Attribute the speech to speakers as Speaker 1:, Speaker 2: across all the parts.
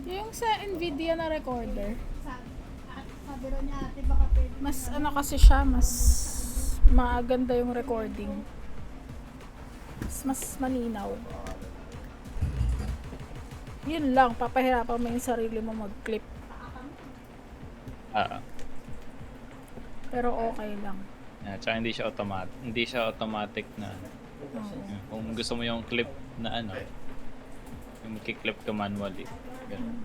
Speaker 1: Yung sa Nvidia na recorder, mas ano kasi siya, mas maganda yung recording. Mas malinaw. Yun lang, papahirapan mo yung sarili mo mag-clip. Pero okay lang.
Speaker 2: Yeah, tsaka hindi siya automatic na kung gusto mo yung clip na ano, yung clip ka manually. Ganun.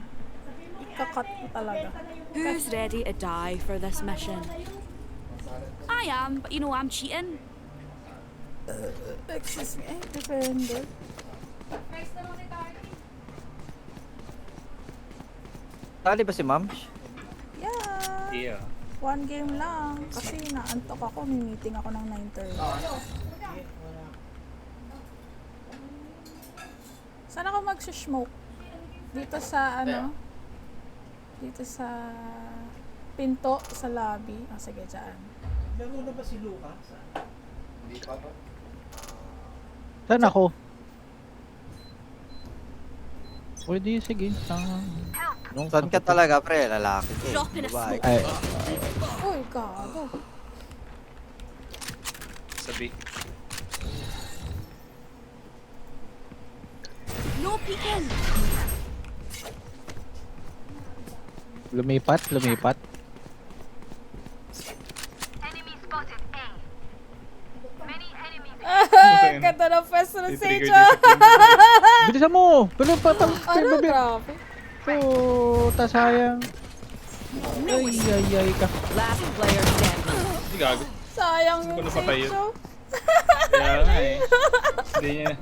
Speaker 1: Ikakat mo talaga.
Speaker 3: Who's ready to die for this mission? I am, but you know I'm cheating.
Speaker 1: Excuse me, defender.
Speaker 4: Tali ba si ma'am?
Speaker 1: Yeah.
Speaker 2: Yeah.
Speaker 1: One game lang. Kasi naantok ako, may meeting ako ng 9:30. Saan ako mag-smoke? Dito sa ano? Dito sa pinto sa lobby. Ah, sige, dyan.
Speaker 5: Laro na ba si Luca?
Speaker 6: Hindi pa to.
Speaker 7: Saan ako? Pwede, sige.
Speaker 4: Saan ka talaga, pre? Lalaki ka eh.
Speaker 3: Drop in a
Speaker 4: Babae.
Speaker 3: smoke.
Speaker 7: Ay,
Speaker 1: Uy, gago.
Speaker 2: Sabi.
Speaker 3: No peeking.
Speaker 7: lumipat.
Speaker 1: Ganda ng pwesto ng
Speaker 2: Titrigger
Speaker 1: Sejo.
Speaker 7: Bilisan mo!
Speaker 1: Ano, grabe.
Speaker 7: Tas sayang. Ay ka.
Speaker 3: Last player standing.
Speaker 2: Hindi gago.
Speaker 1: Sayang
Speaker 2: Hindi ko
Speaker 1: yung
Speaker 2: napatay yun.
Speaker 1: Sejo.
Speaker 2: Kaya nga eh. Hindi niya.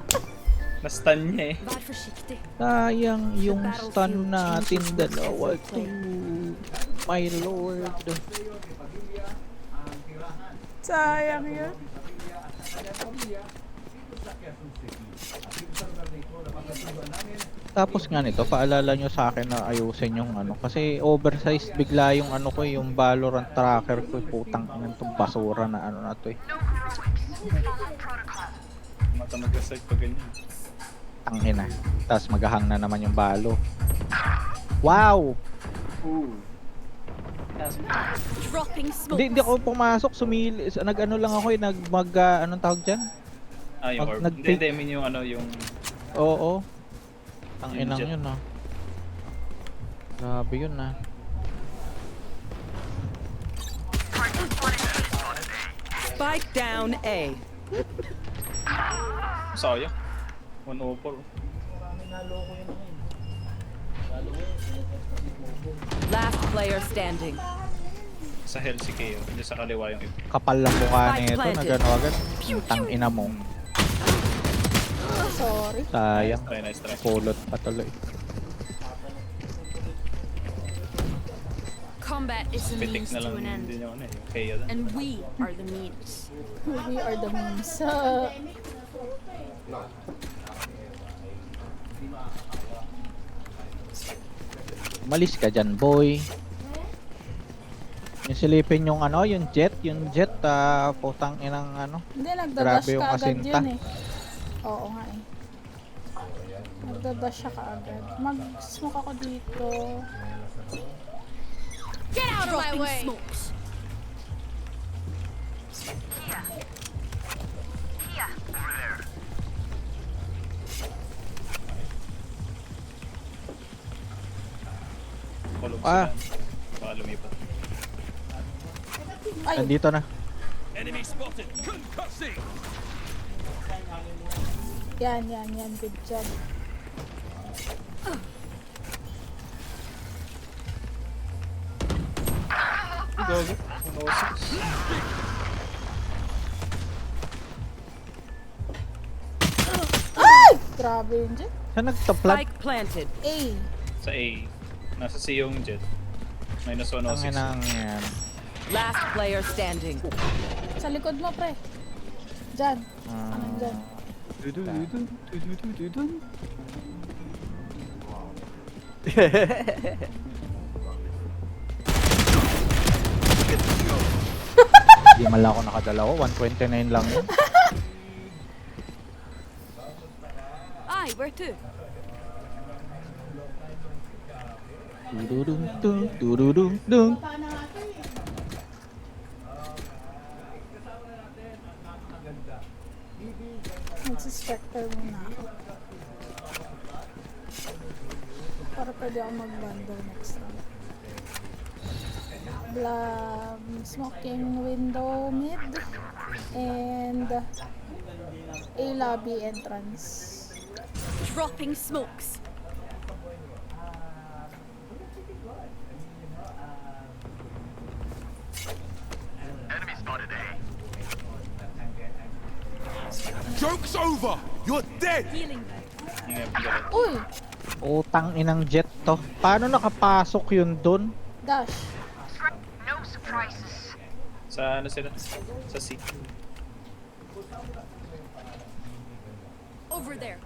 Speaker 2: Na-stun niya eh.
Speaker 3: Bad for shifty.
Speaker 7: Sayang yung stun natin dalawa to. My lord.
Speaker 1: Sayang yun.
Speaker 7: Tapos nga nito, paalala nyo sa akin na ayusin yung ano. Kasi oversized bigla yung ano ko, yung Valorant tracker ko. Putang ina itong basura na ano na to eh.
Speaker 2: Mata mag-aside pa ganyan.
Speaker 7: Tangina. Tapos maghahang na naman yung balo. Wow!
Speaker 3: Dropping smoke.
Speaker 7: Hindi ako pumasok, nag-ano lang ako eh, anong tawag dyan?
Speaker 2: Ah, yung orb. Hindi, I mean yung ano, yung...
Speaker 7: Oo. Ang
Speaker 2: Yung
Speaker 7: inang
Speaker 2: jet.
Speaker 7: yun ah. Grabe yun ah.
Speaker 3: Spike down A.
Speaker 2: Sayang. 104.
Speaker 3: Last player standing.
Speaker 2: Sa hell si Keo. Hindi sa kaliwa yung iba.
Speaker 7: Kapal lang mukha
Speaker 3: Spike
Speaker 7: nito,
Speaker 3: planted.
Speaker 7: nagano agad. Tang ina mo.
Speaker 1: Sorry.
Speaker 7: Sayang.
Speaker 2: Nice try.
Speaker 7: Pulot pa tuloy.
Speaker 3: Combat is a
Speaker 2: Pitik
Speaker 3: means
Speaker 2: na
Speaker 3: to
Speaker 2: lang
Speaker 3: an end.
Speaker 2: din yung ano eh. Yung Keo doon.
Speaker 3: And we are the means.
Speaker 1: We are the memes.
Speaker 7: Malis ka dyan, boy. Yung silipin yung ano, yung jet, putang inang ano.
Speaker 1: Hindi,
Speaker 7: Grabe
Speaker 1: nagdadash
Speaker 7: yung
Speaker 1: ka agad
Speaker 7: asinta.
Speaker 1: yun eh. Oo nga eh. Nagdadash siya ka agad. Mag-smoke ako dito.
Speaker 3: Get out of my way. Smokes.
Speaker 2: Kulog
Speaker 7: Ah.
Speaker 2: sila. Baka lumipat.
Speaker 1: Ay,
Speaker 7: Nandito na.
Speaker 1: yan. Good job.
Speaker 2: Gago. 106.
Speaker 1: Grabe yun dyan.
Speaker 7: Saan nagtaplat?
Speaker 3: Spike planted.
Speaker 1: A.
Speaker 2: Sa A. Nasa C yung jet. Minus
Speaker 7: Ang
Speaker 2: 106.
Speaker 7: inang yan.
Speaker 3: Last player standing.
Speaker 1: Sa likod mo, pre. Dyan.
Speaker 7: Ah.
Speaker 1: Anong dyan?
Speaker 7: Hindi man lang ako nakadalawa, 129 lang yun.
Speaker 3: Aye, where to?
Speaker 7: Durudung dung, durudung dung.
Speaker 1: Magsispecter muna ako. Para pwede ako mag-bundle next round. Smoking window mid and a lobby entrance.
Speaker 3: Dropping smokes.
Speaker 8: Joke's over! You're dead!
Speaker 3: Healing.
Speaker 2: Ingat, galit.
Speaker 1: Uy!
Speaker 7: Utang inang jet to. Paano nakapasok yun dun?
Speaker 1: Dash.
Speaker 2: Sa ano sila? Sa C.
Speaker 3: Over there.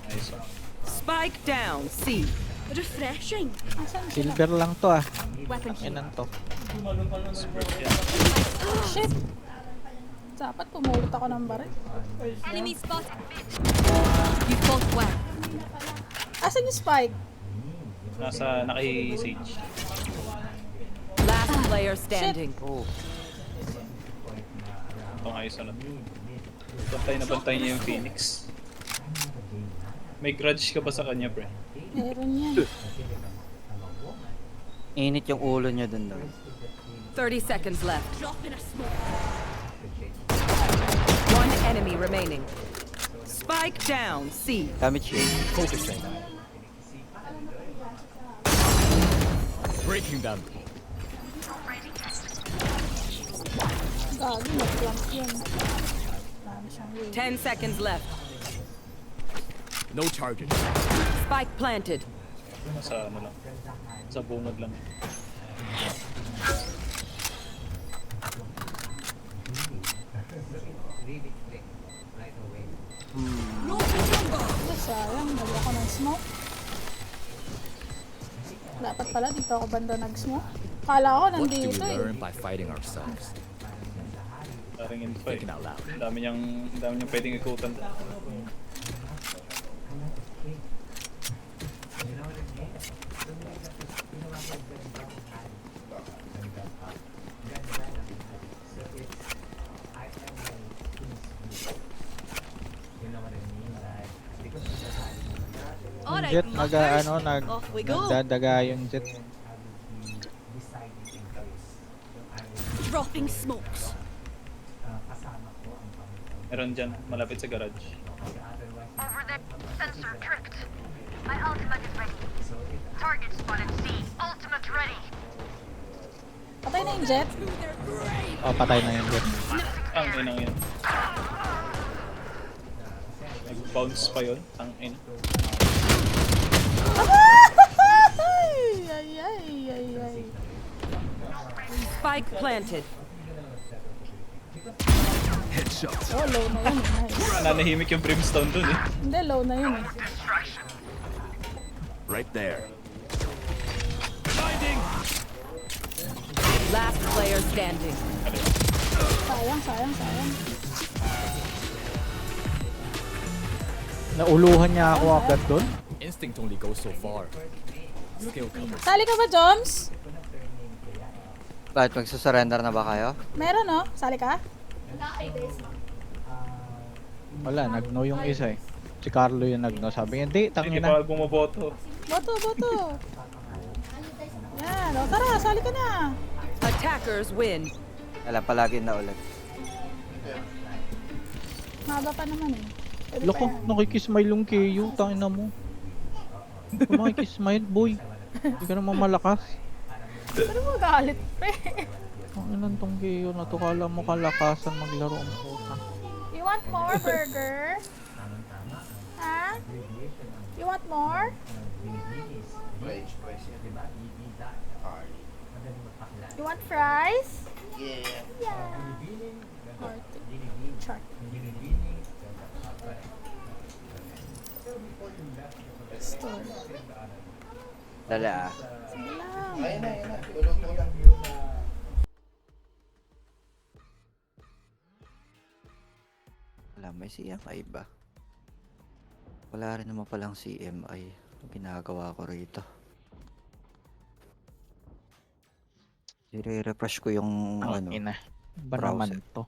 Speaker 2: Nice one.
Speaker 9: Spike down, C.
Speaker 3: Refreshing.
Speaker 1: Asan sila?
Speaker 7: Silver lang to ah.
Speaker 3: Weapon here.
Speaker 7: Inang to.
Speaker 2: Super yan.
Speaker 1: Shit! Dapat pumulot ako ng baril.
Speaker 3: Enemy spot. You fought well.
Speaker 1: Asan yung spike?
Speaker 2: Nasa naki-sage.
Speaker 9: Last player standing.
Speaker 4: Oh,
Speaker 2: Itong ayos na. Bantay niya yung Phoenix. May grudge ka ba sa kanya, pre?
Speaker 1: Meron yan.
Speaker 4: init yung ulo niya dun daw.
Speaker 9: 30 seconds left.
Speaker 3: Drop in a smoke.
Speaker 9: One enemy remaining. Spike down, C.
Speaker 4: Gamit shield.
Speaker 8: Focusing. Breaking them.
Speaker 1: Gagi, nag-plant yun. Marami siyang wave.
Speaker 9: 10 seconds left.
Speaker 8: No charges.
Speaker 9: Spike planted.
Speaker 2: Nasa ano lang. Sa bungad lang.
Speaker 1: Ay, sayang. Nagla ako ng smoke. Dapat pala dito ako banda nag-smoke. Kala ko
Speaker 8: What do we
Speaker 1: nandito eh.
Speaker 8: learn by fighting ourselves?
Speaker 2: Parang info eh.
Speaker 8: Thinking out loud.
Speaker 2: Dami niyang pwedeng ikutan.
Speaker 3: Alright,
Speaker 7: Jet
Speaker 3: muckers.
Speaker 9: Oh,
Speaker 3: Off we go.
Speaker 7: nagdadaga yung jet.
Speaker 3: Dropping smokes.
Speaker 2: Meron dyan, malapit sa garage.
Speaker 10: Over there. Sensor tripped. My ultimate is ready. Target spotted C. Ultimate ready.
Speaker 1: Patay na yung jet.
Speaker 7: Oh, patay na yung jet.
Speaker 2: Ang inang yun. Nag-bounce pa yun. Ang ina.
Speaker 1: Ay, ay, ay, ay, ay.
Speaker 9: Spike planted.
Speaker 8: Headshot.
Speaker 1: Oh, low na yun eh. Nice.
Speaker 2: Nanahimik yung brimstone dun eh.
Speaker 1: Hindi, low na yun eh.
Speaker 8: Right there.
Speaker 9: Last player standing.
Speaker 1: Sayang, sayang, sayang.
Speaker 7: Nauluhan niya ako agad dun.
Speaker 8: Instinct only goes so far. Skill covers.
Speaker 1: Sali ka ba, Joms?
Speaker 4: Bakit magsusurrender na ba kayo?
Speaker 1: Meron no? Sali ka?
Speaker 7: Wala, nag-no yung isa eh. Si Carlo yung nag-no. Sabi niya, hindi,
Speaker 2: Hindi
Speaker 7: tangin
Speaker 2: pa
Speaker 7: na.
Speaker 2: bumoboto.
Speaker 1: Boto, boto. Yan, o tara, sali ka na.
Speaker 9: Attackers win.
Speaker 4: Wala, palagi na ulit.
Speaker 1: Maba pa naman eh. Pwede pa
Speaker 7: Loko,
Speaker 1: yan.
Speaker 7: nakikismile yung KU, tangin na mo. Kung makikismile, boy. Hindi ka naman malakas.
Speaker 1: Pero magalit, pre.
Speaker 7: Ang ilan tong KU na to, kala mo kalakasan maglaro ang puta.
Speaker 1: You want more burger? Ha? You want more? You want fries? Yeah. Hearty. Chart. Store.
Speaker 4: Dala ah.
Speaker 1: Sige lang.
Speaker 6: Ayun na, ayun na. Luluto lang.
Speaker 4: Wala, may CMI ba? Wala rin naman palang CMI. Ginagawa ko rito. I-refresh ko yung ano.
Speaker 7: Ina. Ba naman
Speaker 4: browser.
Speaker 7: to?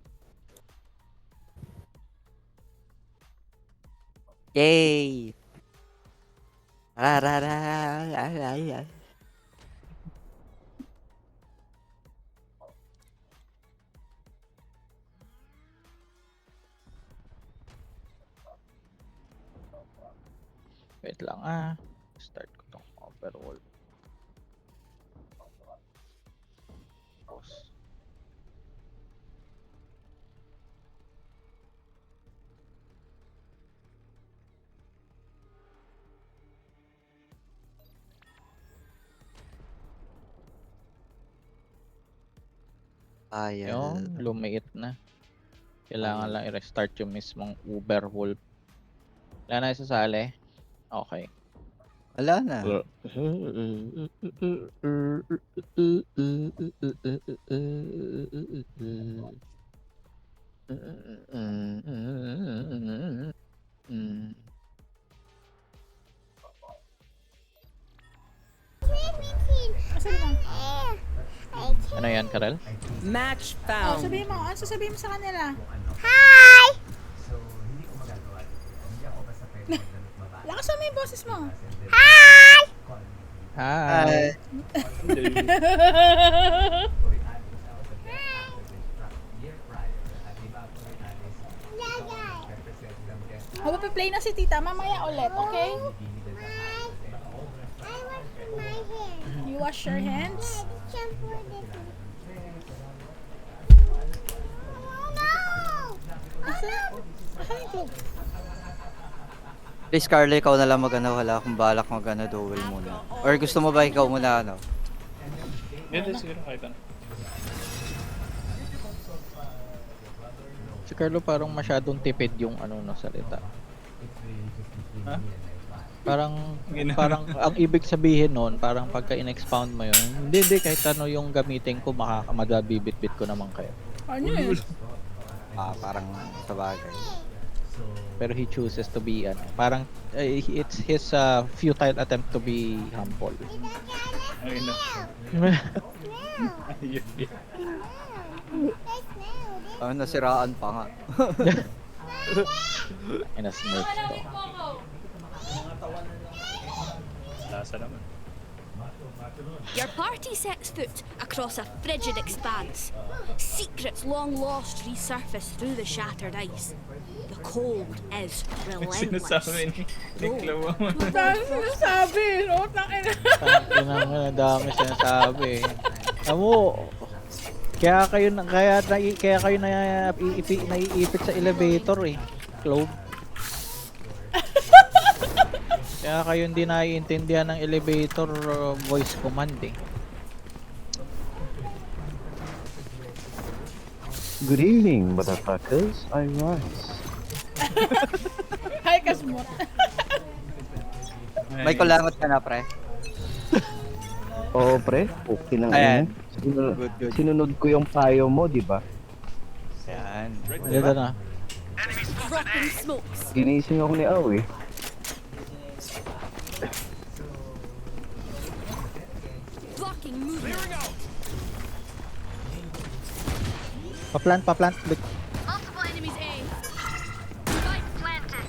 Speaker 4: Yay! Rarara.
Speaker 7: Wait lang Start ko tong overall. Pause.
Speaker 4: Ayan.
Speaker 7: Yung lumiit na. Kailangan lang i-restart yung mismong Uber Wolf. Wala na isasali? Okay.
Speaker 4: Wala na.
Speaker 1: Sabi mo.
Speaker 7: Ano yan, Karel?
Speaker 9: Match
Speaker 1: Oh,
Speaker 9: found.
Speaker 1: sabihin mo. Ano sasabihin mo sa kanila? Lakasan mo yung boses mo.
Speaker 7: Hi!
Speaker 1: Magpa-play na si tita. Mamaya ulit, okay? You wash your hands? Asan yung clothes?
Speaker 4: Please, Carla, ikaw na lang mag-ano. Wala akong balak mag-ano, duel muna. Or gusto mo ba ikaw muna, ano?
Speaker 2: Hindi, siguro kahit ano.
Speaker 7: Si Carlo parang masyadong tipid yung ano na salita.
Speaker 2: Ha?
Speaker 7: Parang
Speaker 2: Ginawa.
Speaker 7: parang ang ibig sabihin noon, parang pagka in-expound mo yun, hindi kahit ano yung gamitin ko, madabibit-bit ko naman kayo.
Speaker 1: Ano yun?
Speaker 4: Parang sa bagay.
Speaker 7: Pero he chooses to be parang it's his futile attempt to be humble.
Speaker 2: Ayun na. Ayun.
Speaker 4: Nasiraan pa nga.
Speaker 7: Ina-smurf to.
Speaker 2: Lasa naman.
Speaker 3: Your party sets foot across a frigid expanse. Secrets long lost resurface through the shattered ice. The cold is relentless.
Speaker 2: Sinasabi ni Chloe.
Speaker 1: Dahil sinasabi, no? Tangina.
Speaker 7: Ang dami sinasabi. Amo, kaya kayo naiipit sa elevator Clove. Kaya kayo hindi naiintindihan ng elevator voice command
Speaker 11: Good evening, motherfuckers. I rise.
Speaker 1: Hi, Kasmot.
Speaker 4: May kulangot ka na, pre.
Speaker 11: Oo, pre. Okay lang
Speaker 4: Ayan.
Speaker 11: Good. Sinunod ko yung payo mo, di ba?
Speaker 4: Ayan.
Speaker 7: Maganda na.
Speaker 3: Dropping smokes.
Speaker 11: Ginising ako ni Aw eh.
Speaker 3: Blocking movement.
Speaker 7: Pa-plant.
Speaker 10: Multiple enemies A. Spike planted.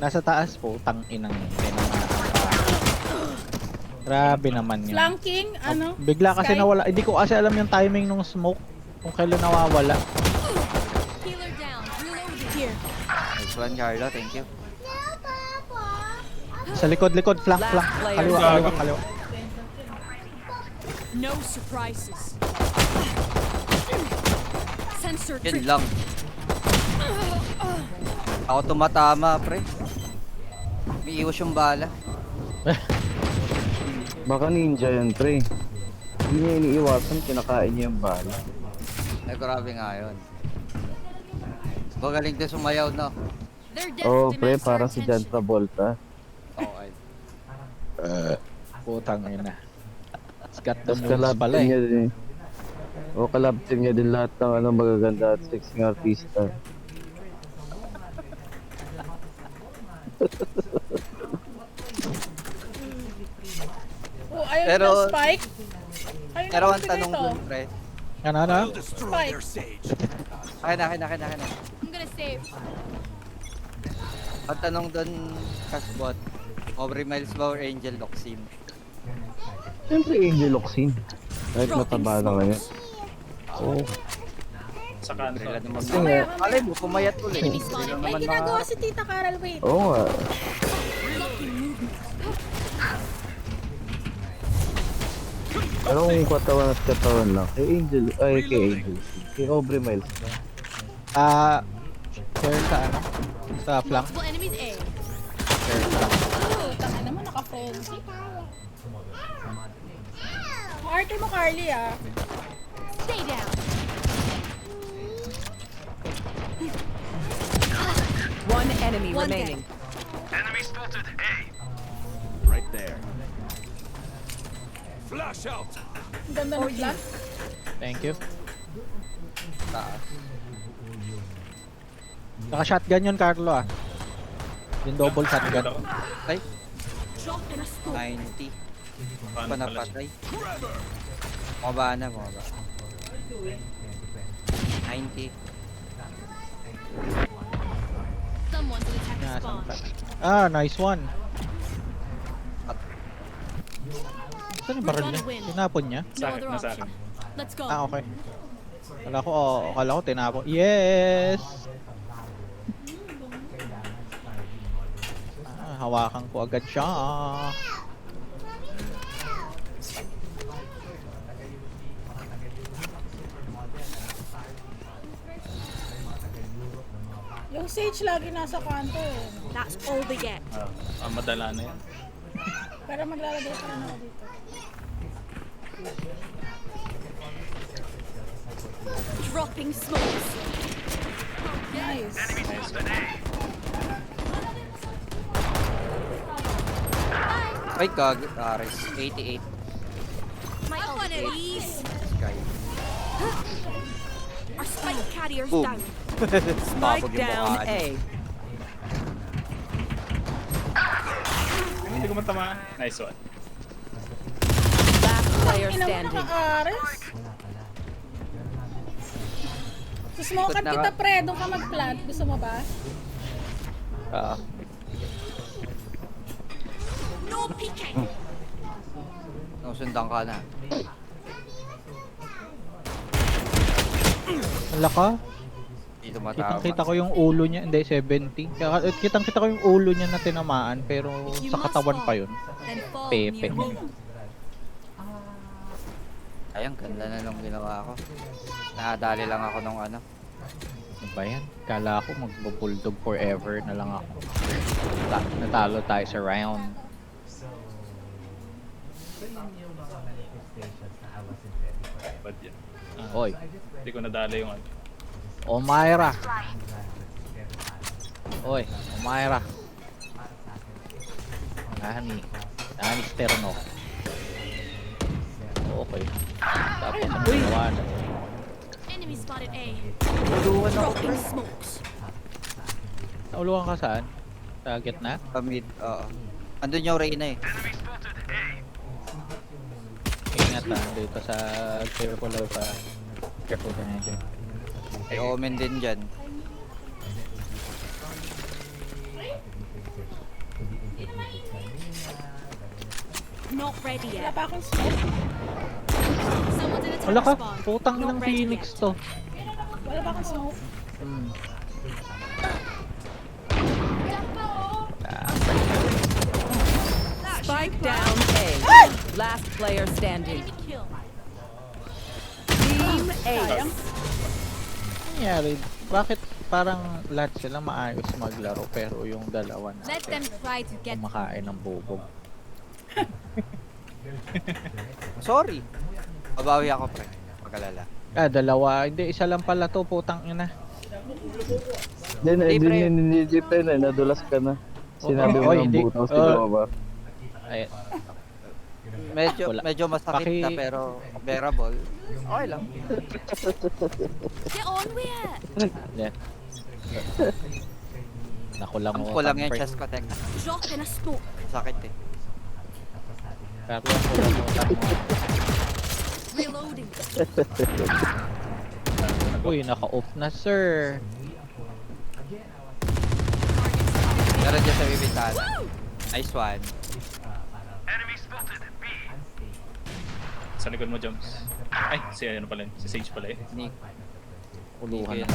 Speaker 7: Nasa taas po, inang. Grabe naman yun.
Speaker 1: Flanking, ano?
Speaker 7: Bigla kasi
Speaker 1: Sky?
Speaker 7: nawala. Hindi ko kasi alam yung timing ng smoke. Kung kailan nawawala.
Speaker 3: Healer down. Reloading. Here.
Speaker 4: Nice one, Carlo. Thank you.
Speaker 7: Sa likod. Flank. Kaliwa.
Speaker 3: No surprises. Sensor
Speaker 4: Yun
Speaker 3: trip.
Speaker 4: lang. Ako tumatama, pre. May iwas yung bala.
Speaker 11: Baka ninja yan, pre. Hindi niya iniiwasan, kinakain niya yung bala.
Speaker 4: Ay, grabe nga yun. Magaling din sumayaw, no?
Speaker 3: Their death
Speaker 11: Oo, pre,
Speaker 3: demands our
Speaker 11: parang si John
Speaker 3: attention.
Speaker 11: Travolta.
Speaker 4: Okay.
Speaker 7: Putang ina. It's got the
Speaker 11: Tapos
Speaker 7: moves pala
Speaker 11: kalabtin
Speaker 7: eh.
Speaker 11: niya din. O kalabtin niya din lahat ng magaganda at sexy artista.
Speaker 1: Ayun
Speaker 4: Pero-
Speaker 1: na, Spike. Ayun
Speaker 4: Pero
Speaker 1: na,
Speaker 4: ang tanong
Speaker 1: ito.
Speaker 4: dun, pre.
Speaker 7: Ano?
Speaker 1: Spike.
Speaker 4: Akin na.
Speaker 3: I'm gonna save.
Speaker 4: Ang tanong dun, Kasbot. Aubrey Miles ba or Angel Locsin?
Speaker 11: Siyempre Angel Oxin. Kahit mataba na ngayon. Oo.
Speaker 2: Sa kanto.
Speaker 4: Sila naman
Speaker 11: Kasi nga,
Speaker 4: Alay mo, pumayat ulit.
Speaker 3: Enemy
Speaker 4: Sila
Speaker 3: spotted.
Speaker 1: May
Speaker 4: naman
Speaker 1: ginagawa si Tita Carol, wait.
Speaker 11: oo nga. Pero kung katawan at katawan lang, kay Angel, ay kay Angel. Kay Aubrey Miles.
Speaker 7: Share sa ano? Sa flank.
Speaker 3: Multiple enemies A.
Speaker 7: Share sa
Speaker 1: Oh, tanga naman, naka-frenzy. Arte mo, Carly, ah.
Speaker 3: Stay down.
Speaker 9: One enemy
Speaker 3: One
Speaker 9: remaining.
Speaker 6: Enemy spotted A.
Speaker 8: Right there.
Speaker 6: Flash out.
Speaker 1: Ang ganda ng plan.
Speaker 7: Thank you.
Speaker 4: taas.
Speaker 7: Naka-shotgun yun, Carlo ah. Yung double shotgun.
Speaker 4: Ay,
Speaker 3: Drop in a smoke.
Speaker 4: 90.
Speaker 2: Paano
Speaker 4: Pa
Speaker 2: pala siya?
Speaker 4: napatay. Bumaba na, bumaba. 90.
Speaker 3: Someone's an attack
Speaker 7: Nasaan
Speaker 3: spawn.
Speaker 7: pa? Nice one. Saan yung baril niya? Tinapon niya?
Speaker 3: No
Speaker 2: Sa akin,
Speaker 3: other
Speaker 2: nasa
Speaker 3: option.
Speaker 2: akin.
Speaker 3: Let's go.
Speaker 7: Okay. Akala ko tinapon. Yes! Hawakan ko agad siya.
Speaker 1: Yung Sage lagi nasa kanto, eh.
Speaker 3: That's all they get.
Speaker 2: Madala na yan.
Speaker 1: Pero maglalagay pa rin ako dito.
Speaker 3: Dropping smokes.
Speaker 1: Nice.
Speaker 4: Ay, kag. Ares. 88.
Speaker 3: My one of these.
Speaker 4: Sky.
Speaker 3: Our spike carrier's
Speaker 4: Boom.
Speaker 3: down.
Speaker 9: Spike
Speaker 4: Babag yung
Speaker 9: down
Speaker 4: mukha niya.
Speaker 9: A.
Speaker 2: Hindi ko matamaan. Nice one.
Speaker 9: Last player
Speaker 1: Ina mo,
Speaker 9: standing.
Speaker 1: naka-Ares. Susmokan
Speaker 4: Ikot na
Speaker 1: kita,
Speaker 4: ka.
Speaker 1: pre. Doon ka mag-plant. Gusto mo ba?
Speaker 3: No peeking.
Speaker 4: Nusundan ka na.
Speaker 7: Wala ka?
Speaker 4: Dito matama.
Speaker 7: Kitang-kita ko yung ulo niya. Hindi, 70. Kitang-kita ko yung ulo niya na tinamaan. Pero sa katawan pa yun.
Speaker 3: Then fall
Speaker 7: Pepe.
Speaker 3: near me.
Speaker 4: Ay, ang ganda na nung ginawa ko. Nakadali lang ako nung ano.
Speaker 7: Ano ba yan? Kala ko magbo-bulldog forever na lang ako. Natalo tayo sa round.
Speaker 2: Bad yan.
Speaker 7: Oy.
Speaker 2: Hindi ko nadala yung ano.
Speaker 7: Omaira. Oy, Omaira. Nani Sterno. Okay. Tapos ang ginawa na.
Speaker 3: Enemy spotted A.
Speaker 4: Tulungan ako.
Speaker 3: Dropping smokes.
Speaker 7: Naulukan ka saan? Sa gitna?
Speaker 4: Kamid, oo. Andun yung Reyna eh.
Speaker 7: Ingat dito sa careful of careful ka na dyan.
Speaker 4: May Omen din dyan.
Speaker 3: Not ready
Speaker 1: Wala
Speaker 3: yet.
Speaker 1: pa akong smoke.
Speaker 3: Someone's in
Speaker 7: Wala
Speaker 3: attack
Speaker 7: ka,
Speaker 3: spawn.
Speaker 7: putang
Speaker 3: Not
Speaker 7: ng
Speaker 3: ready
Speaker 7: Phoenix
Speaker 3: yet.
Speaker 7: to.
Speaker 1: Wala pa akong smoke.
Speaker 9: Spike down A. Last player standing.
Speaker 3: Enemy kill.
Speaker 9: Team Ace.
Speaker 7: Nangyari, bakit parang lahat sila maayos maglaro pero yung dalawa na
Speaker 3: Let them try to get
Speaker 7: kumakain ng bubog.
Speaker 4: Sorry. Babawi ako, pre. Pagkalala.
Speaker 7: Dalawa. Hindi, isa lang pala to, putang ina.
Speaker 11: Hindi pa na, nadulas ka na. Sinabi mo
Speaker 7: Oy,
Speaker 11: ng
Speaker 7: hindi.
Speaker 11: butaw siguro ba?
Speaker 7: Ay, Wala.
Speaker 4: Medyo masakit na pero bearable. Okay lang.
Speaker 3: get on with it.
Speaker 7: yeah. Nakulang
Speaker 4: Ang
Speaker 7: mo.
Speaker 4: kulang yung
Speaker 7: pre.
Speaker 4: chest ko, tek.
Speaker 3: Drop in a smoke.
Speaker 4: Sakit eh.
Speaker 7: Carlo, kulamutan mo.
Speaker 3: Reloading.
Speaker 7: Uy, naka-off na, sir.
Speaker 4: Meron dyan sa bibintana. Nice one.
Speaker 6: Enemy spotted. B.
Speaker 2: Sa likod mo, Joms. Ay, si ano pala yun? Si Sage pala eh.
Speaker 4: Nick.
Speaker 7: Uluhan na.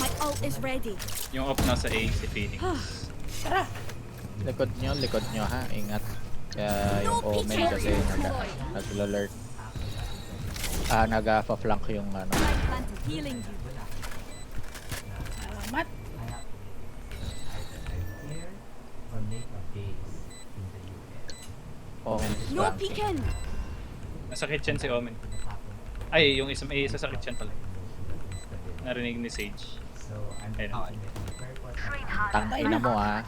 Speaker 3: My ult is ready.
Speaker 2: Yung off nasa A, si Phoenix.
Speaker 7: Likod nyo ha, ingat. Kaya yung Omen kasi nag-alert. Nag-flank yung ano.
Speaker 3: Planted healing you.
Speaker 1: Salamat.
Speaker 7: Omen
Speaker 3: No
Speaker 7: flank.
Speaker 3: peeking.
Speaker 2: Nasa kitchen si Omen. Ay, yung isa sa kitchen pala. Narinig ni Sage. Ayun.
Speaker 7: Tangina mo ha.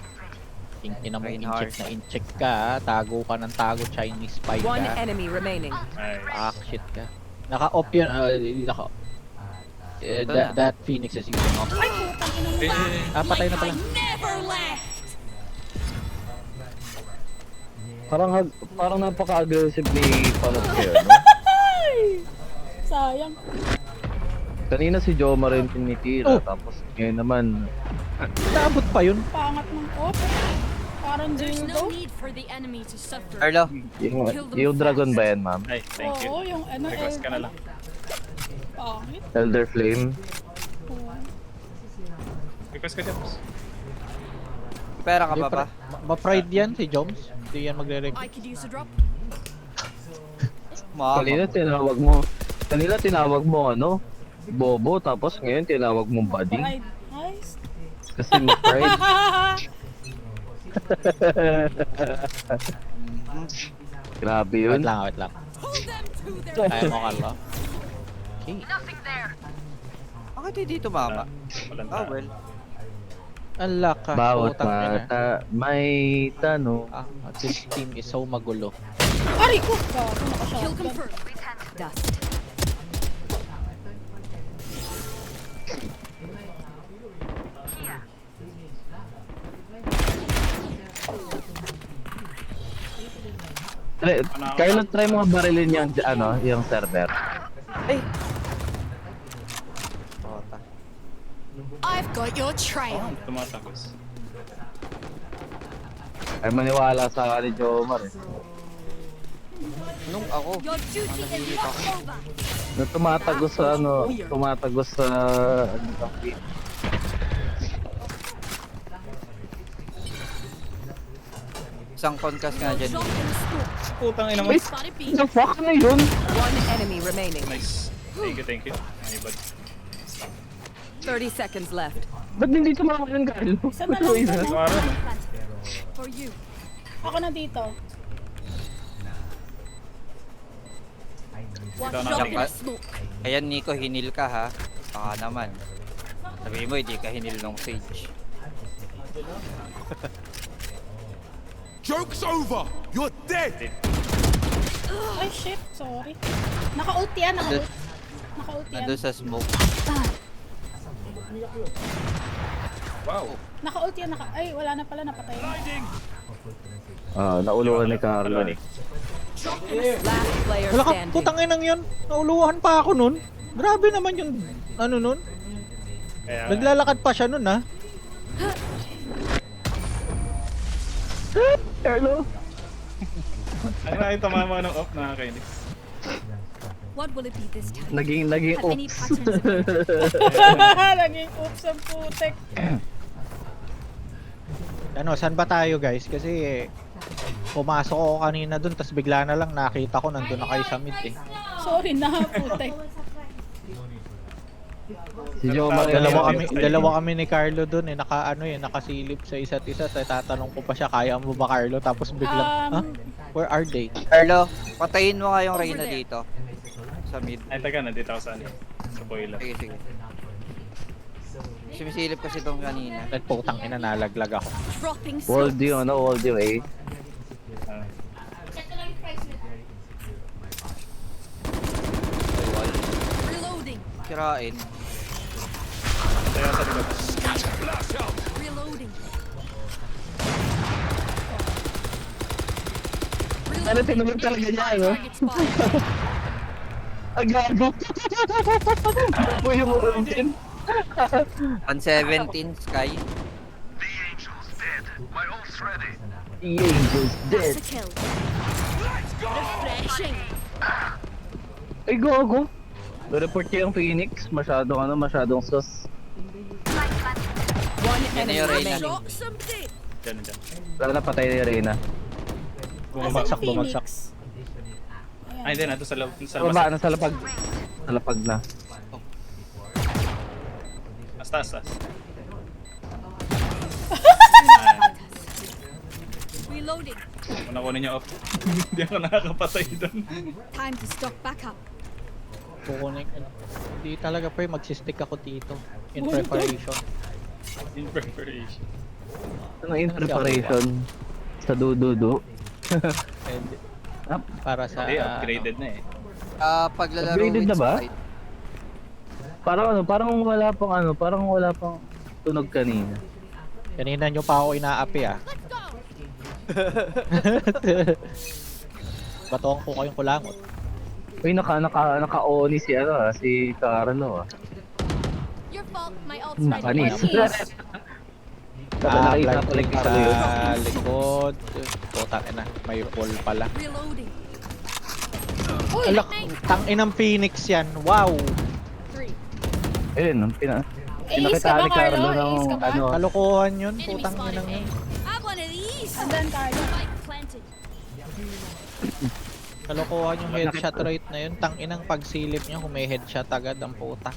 Speaker 7: Ina mo
Speaker 4: Reinhardt.
Speaker 7: in-check ka ha. Tago ka ng tago, Chinese spy
Speaker 9: One
Speaker 7: ka.
Speaker 9: enemy remaining.
Speaker 2: Nice.
Speaker 7: Shit ka. Naka-off yun. That Phoenix is using off. Patay na pala.
Speaker 3: Never left.
Speaker 11: Parang napaka-aggressive ni Panoptier, no?
Speaker 1: Sayang.
Speaker 11: Kanina si Joma rin tinitira, tapos ngayon naman,
Speaker 7: Naabot pa yun.
Speaker 1: Pangat ng off. Parang
Speaker 3: There's
Speaker 1: dildo.
Speaker 3: no need for the enemy to suffer.
Speaker 4: Carlo,
Speaker 11: yung dragon ba yan, ma'am?
Speaker 2: Ay, thank you.
Speaker 1: Oo, yung ano,
Speaker 2: Request ka na lang.
Speaker 1: Pangit.
Speaker 11: Elder Flame.
Speaker 2: Request ka, Joms.
Speaker 4: pera ka pa ba?
Speaker 7: Ma-pride yan si Joms. Hindi yan magre-record.
Speaker 3: I could use a drop.
Speaker 11: Kanina tinawag mo ano? Bobo, tapos ngayon tinawag mo buddy.
Speaker 1: Pride. Nice.
Speaker 11: Kasi ma-pride. Grabe yun.
Speaker 7: Wait lang. Kaya mo, Carlo. Okay.
Speaker 10: Nothing there.
Speaker 4: Bakit hindi tumama?
Speaker 2: Walang
Speaker 4: Oh
Speaker 2: tao.
Speaker 4: well.
Speaker 7: Ala ka.
Speaker 11: Bawat
Speaker 7: putang ina.
Speaker 11: mata may tanong.
Speaker 7: This team is so magulo.
Speaker 1: Aray ko! Gago,
Speaker 3: Kill
Speaker 1: naka-shotgun.
Speaker 3: confirmed.
Speaker 9: Dust.
Speaker 11: Kaya try mo barilin yung ano, yung server.
Speaker 4: Rota.
Speaker 3: I've got your trail.
Speaker 2: Tumatagos.
Speaker 11: Ay maniwala sa akin ni Jomar eh.
Speaker 4: Nung ako,
Speaker 3: Your duty is not over.
Speaker 11: Na tumatagos sa ano ba?
Speaker 4: isang concast nga dyan.
Speaker 3: Drop in smoke.
Speaker 2: Putang ina mo.
Speaker 3: Spotted B.
Speaker 11: The fuck na yun?
Speaker 9: One enemy remaining.
Speaker 2: Nice. Thank you. Ay, bad.
Speaker 9: 30 seconds left.
Speaker 11: Ba't hindi tumama yung Carlo?
Speaker 1: Isa na lang ito, no?
Speaker 2: Parang, no?
Speaker 3: For you.
Speaker 1: Ako na dito.
Speaker 3: One
Speaker 2: Ito na
Speaker 3: drop
Speaker 2: lang.
Speaker 3: in smoke.
Speaker 4: Ayan Nico, hinil ka ha. Baka naman. Sabihin mo, hindi ka hinil nung Sage.
Speaker 8: Joke's over! You're dead!
Speaker 1: Ay, shit. Sorry. Naka-ult yan. Naka-ult yan.
Speaker 4: Nandun sa smoke.
Speaker 2: Wow.
Speaker 1: Naka-ult yan. Ay, wala na pala. Napatay na.
Speaker 11: Nauluhan ni Carlo eh.
Speaker 9: Last player
Speaker 7: Wala ka,
Speaker 9: standing.
Speaker 7: putang inang yun. Nauluhan pa ako nun. Grabe naman yung, ano nun.
Speaker 2: Kaya,
Speaker 7: Naglalakad pa siya nun ha.
Speaker 11: Carlo!
Speaker 2: ano na yung tumama ng off, nakakainis.
Speaker 3: What will it be this time?
Speaker 11: Naging
Speaker 3: Have any
Speaker 11: oops.
Speaker 3: patterns?
Speaker 1: Naging oops ang putek.
Speaker 7: Ano, saan ba tayo guys? Kasi pumasok ako kanina dun, tas bigla na lang nakita ko nandun na kayo sa mid eh.
Speaker 1: Sorry na, putek.
Speaker 11: Si Jomar
Speaker 7: Dalawa kami ni Carlo dun eh, nakasilip sa isa't isa. Tatanong ko pa siya, kaya mo ba Carlo? Tapos biglang, where are they?
Speaker 4: Carlo, patayin mo nga yung Reyna dito. Sa mid.
Speaker 2: Ay, taga, nandito ako sa ano. Sa boiler.
Speaker 4: Sige. Sumisilip kasi itong kanina.
Speaker 7: Putang ina, nalaglag ako.
Speaker 3: Dropping
Speaker 11: World
Speaker 3: smoke.
Speaker 11: yung World yung A.
Speaker 3: Reloading.
Speaker 4: Kirain.
Speaker 2: Kaya sa likod.
Speaker 3: Reloading.
Speaker 11: Ano, tinulog talaga niya, ano?
Speaker 3: Target spotted.
Speaker 11: Ang gago. Ano po yung urutin?
Speaker 4: 117 Sky.
Speaker 6: The angel's dead. My ult's ready.
Speaker 11: The angel's dead.
Speaker 3: That's a kill. Refreshing.
Speaker 11: Ay, gago. Report niya yung Phoenix. Masyadong sus.
Speaker 9: One
Speaker 4: Yan na
Speaker 9: enemy
Speaker 4: yung Reyna.
Speaker 9: remaining.
Speaker 3: Shot somebody.
Speaker 2: Diyan, diyan.
Speaker 11: Lalo na patay ni Reyna.
Speaker 7: Bumagsak, bumagsak.
Speaker 2: Ay, hindi na. Ito sa labas.
Speaker 11: Baba, sa lapag. Sa lapag na.
Speaker 2: Taas.
Speaker 3: Reloading.
Speaker 2: Kung nakunin niyo off. Hindi ako nakakapatay doon.
Speaker 3: Time to stock back up.
Speaker 7: Kukunin. Hindi talaga pre, magsistick ako dito. In preparation.
Speaker 2: In preparation.
Speaker 11: Ano in preparation? Sa dududu.
Speaker 7: And, para sa...
Speaker 2: Hindi, upgraded na eh.
Speaker 4: Paglalaro
Speaker 11: Upgraded
Speaker 4: with
Speaker 11: na ba?
Speaker 4: Sprite.
Speaker 11: Parang wala pang tunog kanina.
Speaker 7: Kanina nyo pa ako inaapi ah. Batuhan ko kayong kulangot.
Speaker 11: Uy, naka-oni si Carlo ah.
Speaker 3: Your fault. My ult's
Speaker 11: Nakanis.
Speaker 7: Blind
Speaker 11: Nakita pala
Speaker 7: link
Speaker 11: yung Carlo yun.
Speaker 7: sa likod. Puta na, may wall pala.
Speaker 3: Reloading.
Speaker 7: Alak, tangin ng Phoenix yan. Wow!
Speaker 11: Ayun,
Speaker 1: Ace ka
Speaker 11: pinakita
Speaker 1: ba,
Speaker 11: ni Carlo
Speaker 1: Carlo?
Speaker 11: ng
Speaker 1: Ace ka ba?
Speaker 11: ano.
Speaker 7: Kalokohan yun,
Speaker 3: Enemy
Speaker 7: putang
Speaker 3: spotted
Speaker 7: inang
Speaker 3: A.
Speaker 7: yun.
Speaker 3: Have one of these.
Speaker 1: Andan, Carlo.
Speaker 3: Spike planted.
Speaker 7: Kalokohan yung headshot rate na yun. Tanginang pagsilip niya kung may headshot agad ang puta.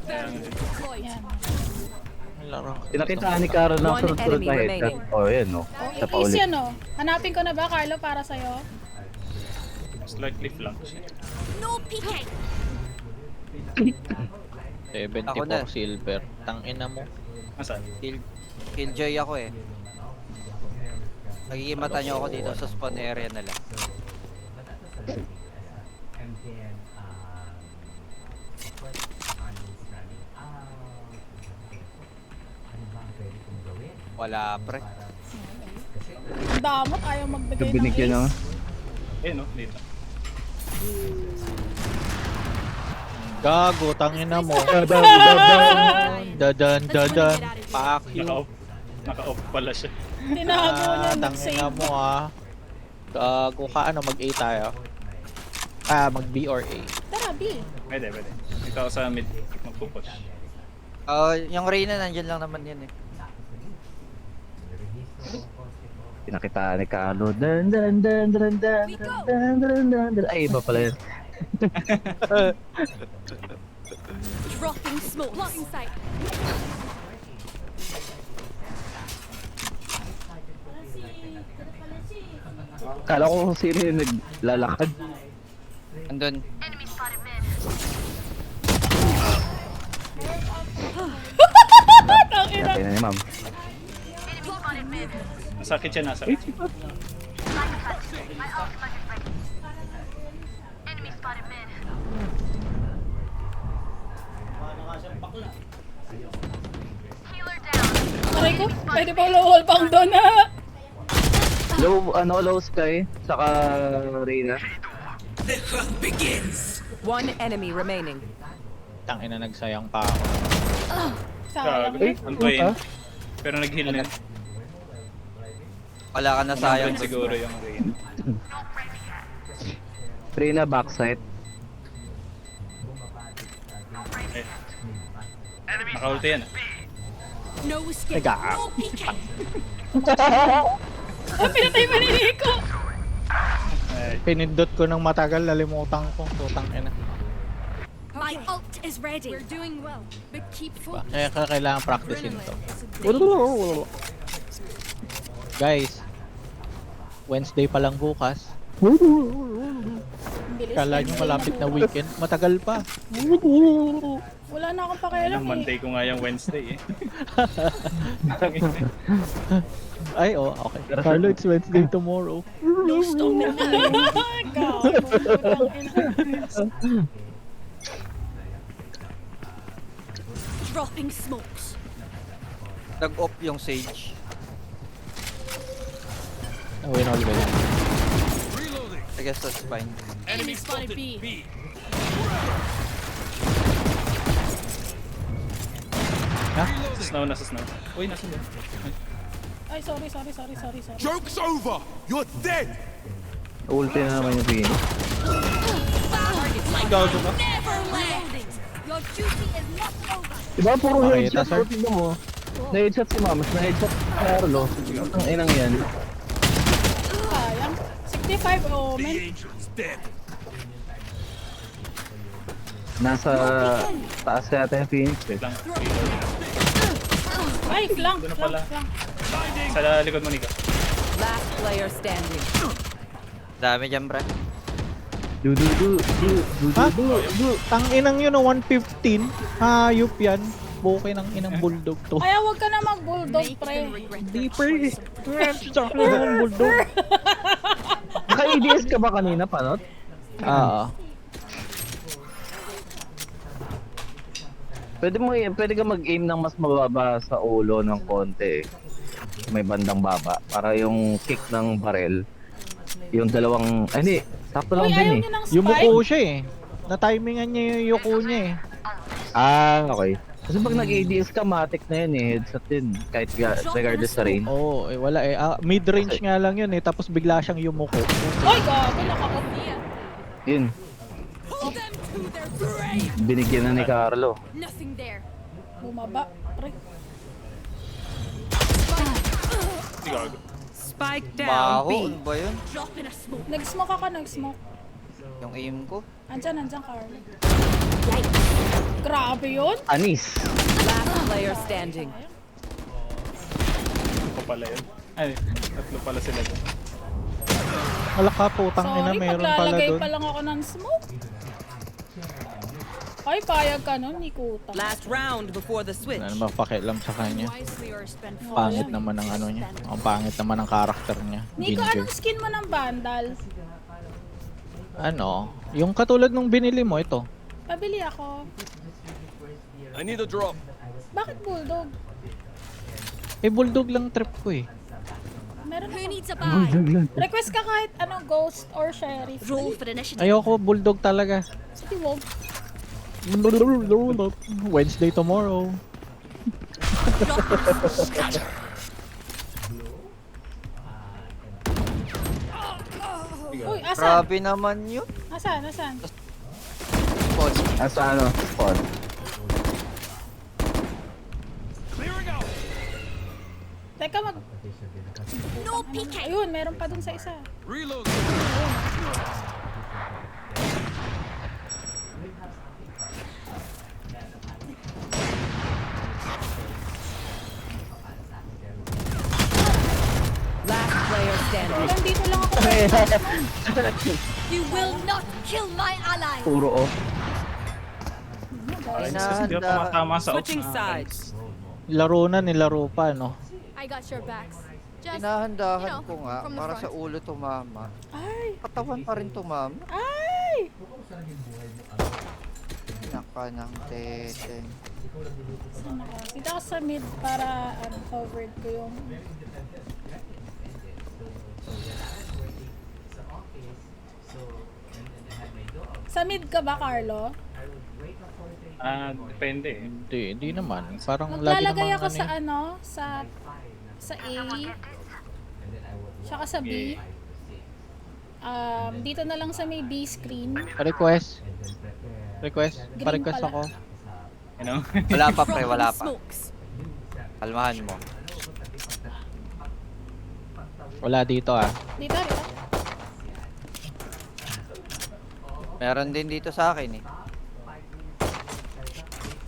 Speaker 3: Deployed.
Speaker 1: Yan.
Speaker 7: Ang laro.
Speaker 11: Pinakita ni Carlo ng
Speaker 9: One
Speaker 11: sunod-sunod na
Speaker 9: enemy
Speaker 11: headshot.
Speaker 9: remaining.
Speaker 11: Oh, yan no. Sa
Speaker 1: Ace
Speaker 11: paulit.
Speaker 1: yan, oh. Hanapin ko na ba, Carlo, para sa'yo?
Speaker 2: Slightly flank siya.
Speaker 3: No peeking.
Speaker 7: 74
Speaker 4: Ako na.
Speaker 7: silver. Tangina mo.
Speaker 2: Nasaan?
Speaker 4: Killjoy ako eh. Nagigimata nyo ako dito sa spawn area na lang. Wala pre.
Speaker 1: Ang damot, ayaw magbigay ng
Speaker 11: Binigyan
Speaker 1: ace.
Speaker 11: ng
Speaker 2: Eh no, dito.
Speaker 7: Gago, tangina mo. Dadan. Fuck you.
Speaker 2: Naka-off. Naka-off pala siya.
Speaker 1: Tinago niya,
Speaker 7: Tangina
Speaker 1: nag-save.
Speaker 7: mo ah. Gago ka, ano, mag-A tayo. Mag-B or A.
Speaker 1: Tara, B.
Speaker 2: Pwede. Dito ako sa mid. Magpupush.
Speaker 4: Yung Reyna nandyan lang naman yun eh.
Speaker 11: pinakita ni Carlo. Ay, iba pala yun.
Speaker 3: Dropping smoke. Blocking sight.
Speaker 11: Kala ko kung sino yung naglalakad.
Speaker 4: Andun.
Speaker 10: Enemy spotted mid.
Speaker 1: Tangina.
Speaker 11: Kaya na ni ma'am.
Speaker 10: Enemy spotted mid.
Speaker 2: Nasakit siya nasa.
Speaker 10: Light planted. My ultimate is ready. Enemy spotted mid. Healer down.
Speaker 1: Aray ko, pwede pa wall pang doon ha.
Speaker 11: Low sky, saka Reyna.
Speaker 9: One enemy remaining.
Speaker 7: Tangina, nagsayang pa ako.
Speaker 1: Sayang.
Speaker 2: Antuin. Pero nag-heal na.
Speaker 4: Wala ka na sayang.
Speaker 2: Siguro yung rain.
Speaker 11: Reyna backside.
Speaker 2: Eh. Naka-ulti yan.
Speaker 3: No escape.
Speaker 7: Teka.
Speaker 3: No peeking.
Speaker 1: Pinatay pa ni Nico.
Speaker 7: Pinindot ko ng matagal, nalimutan ko. Tutang ina.
Speaker 3: My ult is ready. We're doing well, but keep focused.
Speaker 7: Kaya kailangan practicein to. Guys, Wednesday pa lang bukas.
Speaker 1: Bilis.
Speaker 7: Kala nyo malapit na weekend. Matagal pa.
Speaker 1: Wala na akong pakialam
Speaker 2: Yung
Speaker 1: eh.
Speaker 2: Monday ko nga yung Wednesday eh.
Speaker 7: Ay, oh, okay. Carlo, it's Wednesday tomorrow.
Speaker 1: Gusto mo na. Gago.
Speaker 3: Dropping smokes.
Speaker 4: Nag-off yung Sage.
Speaker 7: Win all well.
Speaker 4: I guess that's fine.
Speaker 3: Enemy spotted B.
Speaker 2: Sa snow, nasa snow. Uy, nasa snow.
Speaker 1: Ay, sorry.
Speaker 6: Joke's over! You're dead!
Speaker 11: Ulti na naman yung Phoenix.
Speaker 2: Gago ka.
Speaker 3: Never landing. Your duty is not over.
Speaker 11: Diba puro
Speaker 7: Makita,
Speaker 11: headshot
Speaker 7: sir?
Speaker 11: ko, tignan mo. Na-headshot si Mamas, na-headshot si Carlo. Ang inang yan.
Speaker 1: Sayang. 65 Omen.
Speaker 6: Angel's dead.
Speaker 11: Nasa taas yata yung Phoenix eh.
Speaker 2: Lang.
Speaker 1: Ay, flank.
Speaker 2: Doon na pala.
Speaker 1: Flank.
Speaker 2: Sa likod mo, Nika.
Speaker 9: Last player standing.
Speaker 4: Dami dyan, bro.
Speaker 7: Ha? Tanginang yun, 115. Hayop yan. Bukin ng inang bulldog to.
Speaker 1: Kaya wag ka na mag-bulldog, pre.
Speaker 7: Di pre. Sa akin ng bulldog.
Speaker 11: Naka-ADS ka ba kanina, Panot? Pwede ka mag-aim ng mas mababa sa ulo ng konti. May bandang baba. Para yung kick ng barrel. Yung dalawang... Ay, hindi. Sakto lang
Speaker 1: Uy, ayaw
Speaker 11: din eh.
Speaker 1: niyo ng spike.
Speaker 7: Yumuko siya eh. Na-timingan niya yung yuko niya eh.
Speaker 11: Ah, okay. Kasi pag nag-ADS ka, matic na yun eh. Headshot din. Kahit regardless sa range.
Speaker 7: Oo, wala eh. Mid-range nga lang yun eh. Tapos bigla siyang yumuko.
Speaker 1: Oy, gago, naka-off niya.
Speaker 11: Yun.
Speaker 3: Hold them to their grave.
Speaker 11: Binigyan na ni Carlo.
Speaker 3: Nothing there.
Speaker 1: Bumaba, pre.
Speaker 2: Gago.
Speaker 9: Spike down
Speaker 4: Baho,
Speaker 9: B.
Speaker 4: ano ba yun?
Speaker 3: Drop in a smoke.
Speaker 1: Nag-smoke ako, nag-smoke.
Speaker 4: Yung aim ko.
Speaker 1: Andyan, Carl. Grabe yun.
Speaker 11: Anis.
Speaker 9: Last player standing.
Speaker 2: Ako pala yun. Ay, tatlo pala sila doon.
Speaker 7: Wala ka putang ina,
Speaker 1: Sorry,
Speaker 7: meron pala
Speaker 1: maglalagay
Speaker 7: doon.
Speaker 1: pa lang ako ng smoke. Ay, payag ka nun, ni Kuta.
Speaker 9: Last round before the switch.
Speaker 7: Ano naman pakialam sa kanya.
Speaker 3: Wisely or spend
Speaker 7: Pangit naman ng ano niya. Ang pangit naman ng karakter niya.
Speaker 1: Nico,
Speaker 7: Ginger.
Speaker 1: anong skin mo ng Vandal?
Speaker 7: Ano? Yung katulad nung binili mo, ito.
Speaker 1: Pabili ako.
Speaker 8: I need a drop.
Speaker 1: Bakit Bulldog?
Speaker 7: Eh, bulldog lang trip ko eh.
Speaker 1: Meron
Speaker 3: Who
Speaker 1: ako.
Speaker 3: needs a buy?
Speaker 1: Request ka kahit ano, Ghost or Sheriff.
Speaker 3: Roll for initiative.
Speaker 7: Ayoko, bulldog talaga.
Speaker 1: Sige, wag.
Speaker 7: Wednesday tomorrow.
Speaker 1: Uy, asan?
Speaker 4: Grabe naman yun.
Speaker 1: Asan?
Speaker 4: Pause.
Speaker 11: Nasa ano? Spot.
Speaker 1: Teka,
Speaker 3: No peeking.
Speaker 1: Ayun, meron pa dun sa isa.
Speaker 6: Reload!
Speaker 9: Last player standing.
Speaker 1: Hanggang dito lang ako.
Speaker 3: You will not kill my ally.
Speaker 11: Puro off.
Speaker 2: Ay, kasi hindi ako tumatama sa off.
Speaker 9: Switching sides.
Speaker 7: Laro na, nilaro pa, no?
Speaker 3: I got your backs. Just,
Speaker 4: Inahandahan ko nga
Speaker 3: from the
Speaker 4: para
Speaker 3: front.
Speaker 4: sa ulo tumama.
Speaker 1: Ay!
Speaker 4: Katawan pa rin tumama.
Speaker 1: Ay!
Speaker 4: Naka ng teteng.
Speaker 1: Saan ako? Dito ako sa mid para covered ko yung... Sa mid ka ba, Carlo?
Speaker 2: Ah, depende eh.
Speaker 7: Hindi naman. Parang lagi
Speaker 1: Maglalagay
Speaker 7: naman
Speaker 1: ako
Speaker 7: ano
Speaker 1: sa
Speaker 7: eh.
Speaker 1: ano, sa A, tsaka sa B. Dito na lang sa may B screen.
Speaker 7: Request. Request.
Speaker 1: Green
Speaker 7: Pa-request
Speaker 1: pala.
Speaker 7: ako.
Speaker 2: Ano?
Speaker 4: Wala pa pre, wala pa.
Speaker 3: Smokes.
Speaker 4: Kalmahan mo.
Speaker 7: Wala dito ah.
Speaker 1: Dito.
Speaker 4: Meron din dito sa akin eh.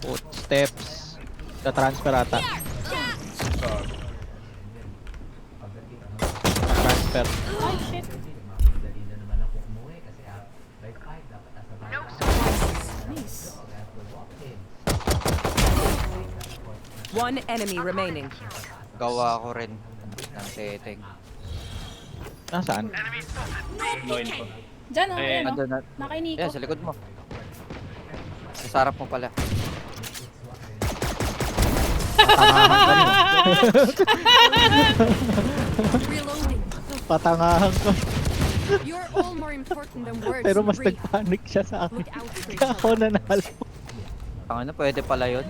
Speaker 7: Footsteps. Sa transfer ata. Transfer.
Speaker 1: Ay, shit. Nice.
Speaker 9: One enemy remaining.
Speaker 4: Gawa ko rin ng teteng.
Speaker 7: Nasaan?
Speaker 2: No info.
Speaker 1: Diyan o,
Speaker 2: Eh,
Speaker 1: ayan o.
Speaker 4: Andun na.
Speaker 1: Nakainiko.
Speaker 4: Yan, sa likod mo. Sa harap mo pala.
Speaker 3: Reloading.
Speaker 7: Patangahan ko.
Speaker 3: You're all more important than words.
Speaker 7: Pero mas
Speaker 3: Brave.
Speaker 7: nagpanic siya sa akin.
Speaker 3: Look out for each
Speaker 7: Kaya ako
Speaker 3: other.
Speaker 7: nanalo.
Speaker 4: Ang ano, pwede pala yun.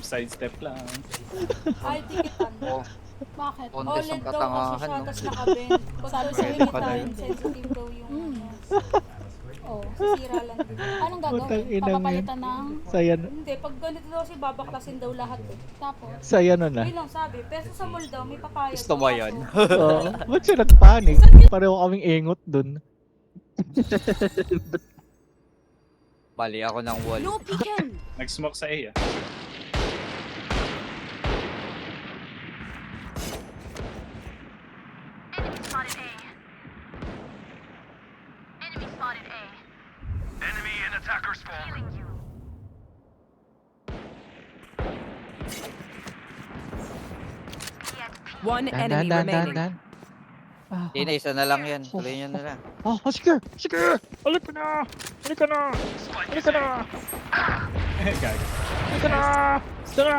Speaker 2: Sidestep lang.
Speaker 1: Ay, tikitan.
Speaker 4: Oh,
Speaker 1: Bakit?
Speaker 4: contest ng katangahan, no?
Speaker 1: nakabend. Sabi sa
Speaker 4: Pwede pala yun.
Speaker 12: sensitive daw yung oh, sisira lang. Anong
Speaker 7: Putang
Speaker 12: gagawin?
Speaker 7: inang yan.
Speaker 12: Papapalitan ng...
Speaker 7: Saya,
Speaker 12: Hindi, pag ganito daw si babaklasin daw lahat eh. Tapos,
Speaker 7: saya nun ah.
Speaker 12: yun lang sabi. Pero sa mall daw, may papayag.
Speaker 4: Gusto mo yun?
Speaker 7: Oo. Ba't siya nagpanic? Pareho kaming ingot dun.
Speaker 4: Bali ako ng wall.
Speaker 3: No peeking.
Speaker 2: Nag-smoke sa A, ah.
Speaker 10: Enemy spotted A. Enemy spotted A.
Speaker 6: Enemy in attacker spawn.
Speaker 10: Healing you.
Speaker 9: One
Speaker 7: Dan,
Speaker 9: enemy
Speaker 7: dan, dan,
Speaker 9: remaining.
Speaker 7: dan. Ah,
Speaker 4: Hindi na, isa na lang yan. Tuloy nyo na lang.
Speaker 7: sige! Sige! Halika na! Halika na! Halika na!
Speaker 2: Gag.
Speaker 7: Halika na! Sana!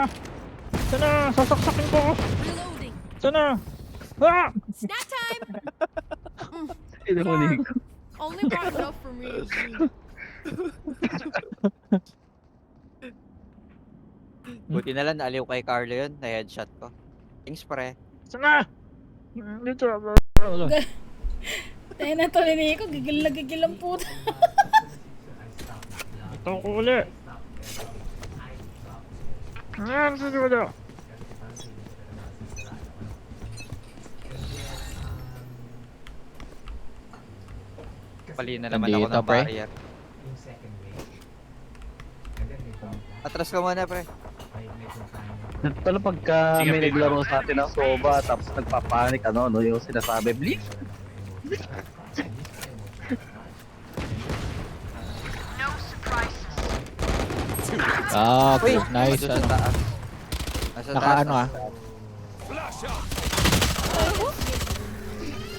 Speaker 7: Sana! Sasaksakin ko!
Speaker 3: Reloading.
Speaker 7: Sana! Ah!
Speaker 3: Snack time.
Speaker 11: Sino mo, Nico?
Speaker 3: Only brought enough for me.
Speaker 4: Buti na lang naaliw kay Carlo yun. Na-headshot ko. Thanks, pre.
Speaker 7: Sana! Dito!
Speaker 1: Tayo na to ni Nico, gigil na gigil ang puta.
Speaker 7: Ito ko uli! Ayan! Sige ba daw?
Speaker 4: Pali na naman ako
Speaker 7: Nandito,
Speaker 4: ng
Speaker 7: pre.
Speaker 4: barrier. Atras ka muna, pre.
Speaker 11: Talo pagka
Speaker 2: Sige,
Speaker 11: may
Speaker 2: Blake.
Speaker 11: naglaro sa atin ng soba tapos nagpapanik no, yung sinasabi, Bleak!
Speaker 10: No surprises.
Speaker 7: Ah,
Speaker 4: Uy!
Speaker 7: nice.
Speaker 4: Nasa
Speaker 7: Ano?
Speaker 4: taas. Nasa
Speaker 7: Naka
Speaker 4: taas.
Speaker 7: ano ah?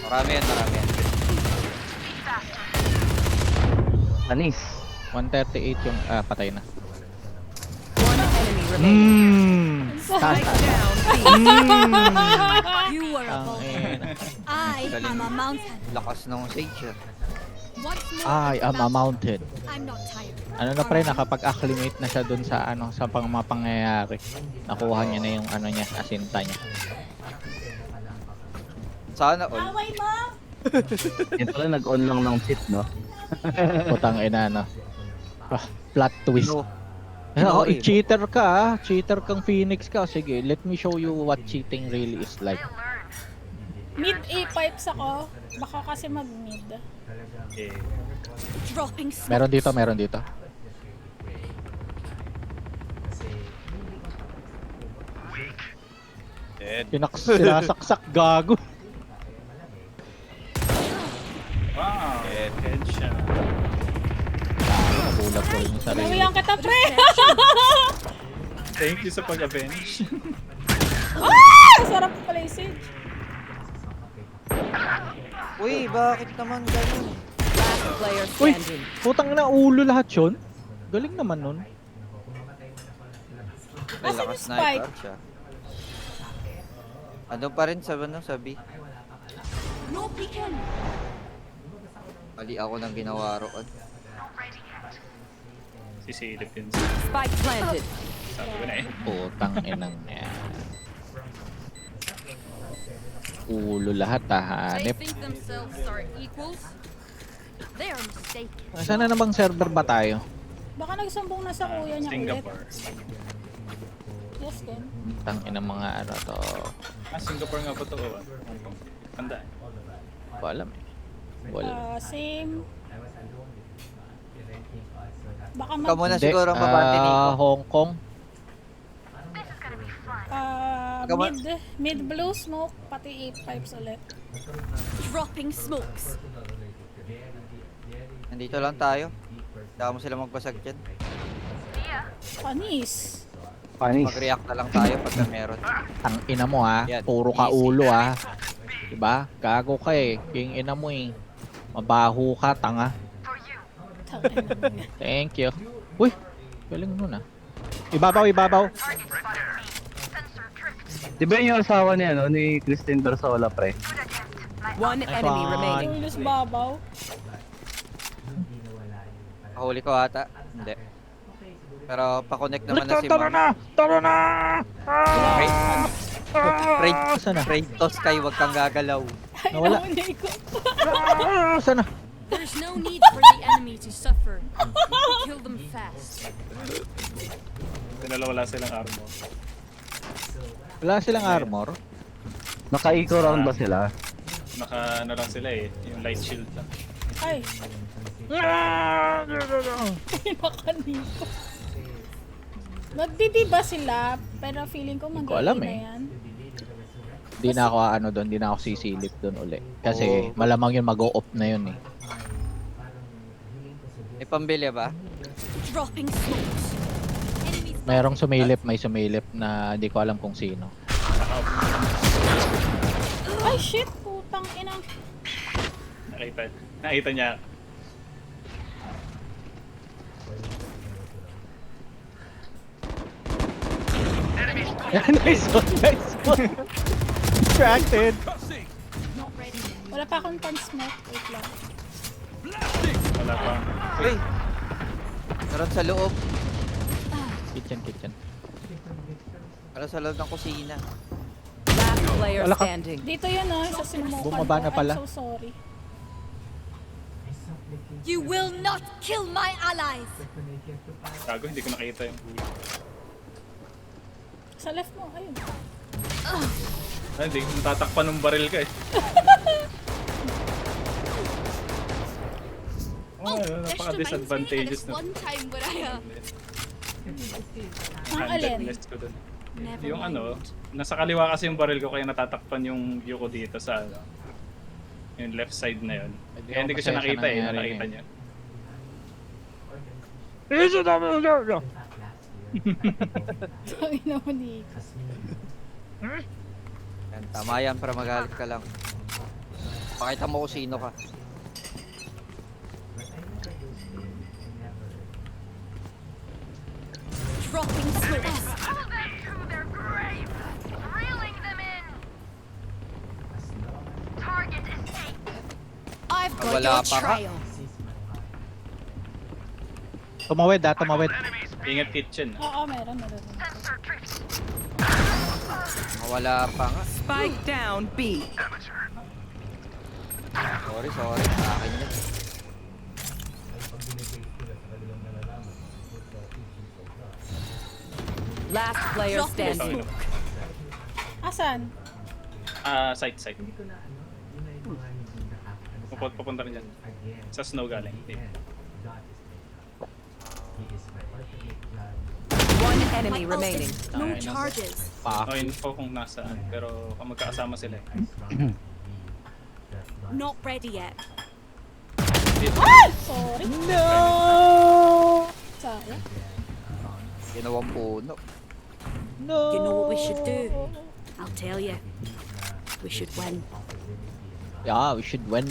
Speaker 4: Marami yan, marami yan.
Speaker 11: Anis.
Speaker 7: 138 yung patay na.
Speaker 9: One enemy remaining. Spike down. B.
Speaker 3: You are a vulture. I am a mountain.
Speaker 4: Lakas ng sage.
Speaker 3: What's more,
Speaker 7: I am a mountain.
Speaker 3: I'm not tired.
Speaker 7: Ano na pre, nakapag-acclimate na siya dun sa ano, sa mga pangyayari. Nakuha niya na yung ano niya, asinta niya.
Speaker 4: Sana all.
Speaker 1: Away mo!
Speaker 11: Yan pala nag-on lang ng cheat, no?
Speaker 7: Putang ina no. Ah, plot twist.
Speaker 4: No.
Speaker 7: Oh,
Speaker 4: No,
Speaker 7: cheater ka ah. Cheater kang Phoenix ka. Sige, let me show you what cheating really is like.
Speaker 1: Mid A pipes ako. Baka kasi mag-mid.
Speaker 2: Okay.
Speaker 3: Dropping smoke.
Speaker 7: Meron dito, meron dito.
Speaker 2: Dead.
Speaker 7: Sinasaksak gago.
Speaker 2: Wow. Dead. Headshot.
Speaker 7: Nagulat ko rin yung sarili.
Speaker 1: Nawiyan kita, pre!
Speaker 2: Thank you sa pag-avenge.
Speaker 1: Ah! Sarap pala yung sage.
Speaker 4: Uy, bakit naman ganun?
Speaker 9: Last player
Speaker 7: Uy!
Speaker 9: standing.
Speaker 7: Putang na ulo lahat yun. Galing naman nun.
Speaker 4: May
Speaker 1: Asan
Speaker 4: lakas
Speaker 1: yung spike?
Speaker 4: sniper siya. Ano pa rin sa ano, sabi?
Speaker 3: No peeking.
Speaker 4: Mali ako ng ginawa roon.
Speaker 2: Si Philippines.
Speaker 9: Spike planted.
Speaker 2: Sabi ko na eh.
Speaker 7: Putang inang yan. Ulo lahat hanip.
Speaker 3: think themselves are equals. They are mistaken.
Speaker 7: Saan na namang server ba tayo?
Speaker 1: Baka nagsumbong na sa kuya niya ulit.
Speaker 2: Singapore.
Speaker 1: Yes, Ken.
Speaker 7: Tang ina mga ano to.
Speaker 2: Singapore nga po to. Hong Kong. Tandaan.
Speaker 7: Wala alam eh. Wala.
Speaker 1: Same. Baka
Speaker 4: Ikaw muna
Speaker 7: Hindi,
Speaker 4: siguro ang babante Nico.
Speaker 7: Hong Kong.
Speaker 4: Come on.
Speaker 1: mid blue smoke, pati 8 pipes ulit.
Speaker 3: Dropping smokes.
Speaker 4: Nandito lang tayo. Saka mo sila magbasag dyan.
Speaker 1: Panis.
Speaker 11: Panis.
Speaker 4: Mag-react na lang tayo pagka meron.
Speaker 7: Ang ina mo ha.
Speaker 4: Yan,
Speaker 7: Puro ka
Speaker 4: easy.
Speaker 7: ulo ha. Diba? Gago ka eh. Yung ina mo eh. Mabaho ka, tanga. Thank you. Uy! Galing nun ah. Ibabaw, ibabaw.
Speaker 11: Di ba yung asawa niya, no, ni Christine Bersola, pre?
Speaker 9: One enemy remaining.
Speaker 1: Julius Babaw.
Speaker 4: Kahuli ko ata. Hindi. Pero pa-connect naman na si
Speaker 7: Tara
Speaker 4: Ma'am.
Speaker 7: na! Tara na!
Speaker 4: Raid to Sky, wag kang gagalaw.
Speaker 7: Nawala.
Speaker 1: Nahuli ko.
Speaker 7: Sana.
Speaker 3: There's no need for the enemy to suffer. Kill them fast.
Speaker 2: Wala silang armor.
Speaker 7: Wala silang armor.
Speaker 11: Naka-eco round ba sila?
Speaker 2: Naka ano lang sila eh, yung light shield lang.
Speaker 1: Ay. Nakanito. Magdidiba sila, pero feeling ko
Speaker 7: Hindi ko alam
Speaker 1: mag-i na
Speaker 7: eh.
Speaker 1: yan.
Speaker 7: Di na ako ano doon, di na ako sisilip doon uli. Kasi malamang yun mag-o-off na yun eh.
Speaker 4: May pambili ba?
Speaker 3: Dropping smokes.
Speaker 7: Mayroong sumilip, may sumilip na di ko alam kung sino.
Speaker 1: Ay shit, putang ina.
Speaker 2: Nakita niya.
Speaker 7: Nice one, nice one. Distracted.
Speaker 1: Wala pa akong pan-smoke. Wait lang.
Speaker 2: Wala pa.
Speaker 4: Hey! Meron sa loob.
Speaker 7: Kitchen.
Speaker 4: Meron sa loob ng kusina.
Speaker 9: Last player
Speaker 7: Wala ka.
Speaker 9: standing.
Speaker 1: Dito yun sa sinumokan
Speaker 7: Bumaba
Speaker 1: ko.
Speaker 7: na pala.
Speaker 1: I'm so sorry.
Speaker 3: You will not kill my allies.
Speaker 2: Gago, hindi ko nakita yung huli.
Speaker 1: Sa left mo, ayun.
Speaker 2: Ay, hindi ko tatakpan ng baril ka eh. Napaka-disadvantageous na.
Speaker 3: One time where I
Speaker 1: Ang alin?
Speaker 2: handedness ko dun. Yung ano, nasa kaliwa kasi yung baril ko kaya natatakpan yung view ko dito sa ano, yung left side na yun. Kaya hindi ko siya nakita eh, nakita niya.
Speaker 1: Tangin na mo dito.
Speaker 4: Yan, tama yan para magalit ka lang. Pakita mo kung sino ka.
Speaker 3: dropping smokes.
Speaker 10: To their grave. Reeling them in. Target is taken.
Speaker 3: I've got
Speaker 4: Wala
Speaker 3: your
Speaker 4: pa ka.
Speaker 3: trail.
Speaker 7: Tumawid.
Speaker 2: Ingat kitchen.
Speaker 1: Oo, meron.
Speaker 10: Sensor drift.
Speaker 4: Wala pa nga.
Speaker 9: Spike down B.
Speaker 4: Sorry. Sa akin yun.
Speaker 9: Last player
Speaker 3: Drop
Speaker 9: standing.
Speaker 1: Asan?
Speaker 2: Site. Pupunta rin dyan. Sa snow galing.
Speaker 9: One enemy
Speaker 3: My ult
Speaker 9: remaining.
Speaker 3: is no charges.
Speaker 2: No info kung nasaan, pero magkakasama sila eh.
Speaker 3: Not ready yet.
Speaker 1: Sorry.
Speaker 7: No!
Speaker 1: Sayang.
Speaker 4: Ginawang puno.
Speaker 7: No!
Speaker 3: You know what we should do? I'll tell you. We should win.
Speaker 7: Yeah, we should win.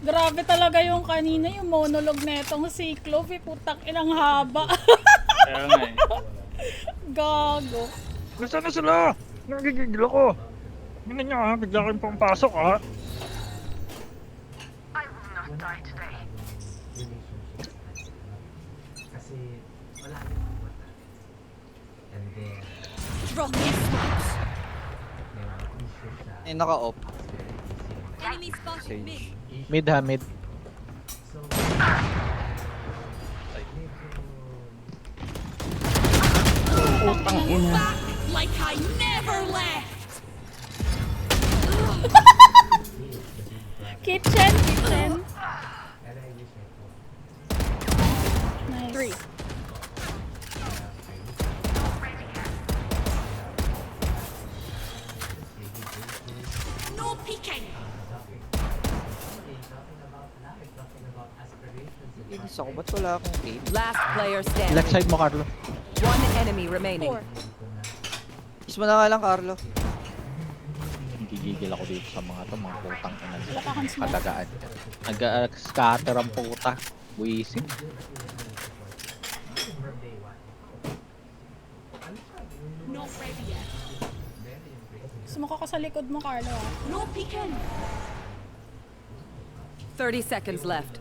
Speaker 1: Grabe talaga yung kanina, yung monologue netong si Clove. Putang inang haba.
Speaker 2: Kaya nga eh.
Speaker 1: Gago.
Speaker 7: Gusto na sila! Nagigigil ako! Hindi nyo ha, bigla kayong pumpasok ha!
Speaker 10: I will not die today.
Speaker 3: Dropping smokes.
Speaker 4: Yung naka-off.
Speaker 3: Enemy spotted mid.
Speaker 7: Mid ha, mid.
Speaker 3: Back like I never left.
Speaker 1: Kitchen. Nice.
Speaker 3: 3. No peeking.
Speaker 4: Inis ako, ba't wala akong game?
Speaker 9: Last player standing.
Speaker 7: Left side mo, Carlo.
Speaker 9: One enemy remaining.
Speaker 1: 4.
Speaker 4: Kiss mo na nga lang, Carlo.
Speaker 7: Gigigil ako dito sa mga to, mga putang ina.
Speaker 1: Wala pa akong smoke.
Speaker 7: Kadagaan. Nag-scatter ang puta. Buisit.
Speaker 3: Not ready yet.
Speaker 1: Sumuka ka sa likod mo, Carlo. Ah.
Speaker 3: No peeking.
Speaker 9: 30 seconds left.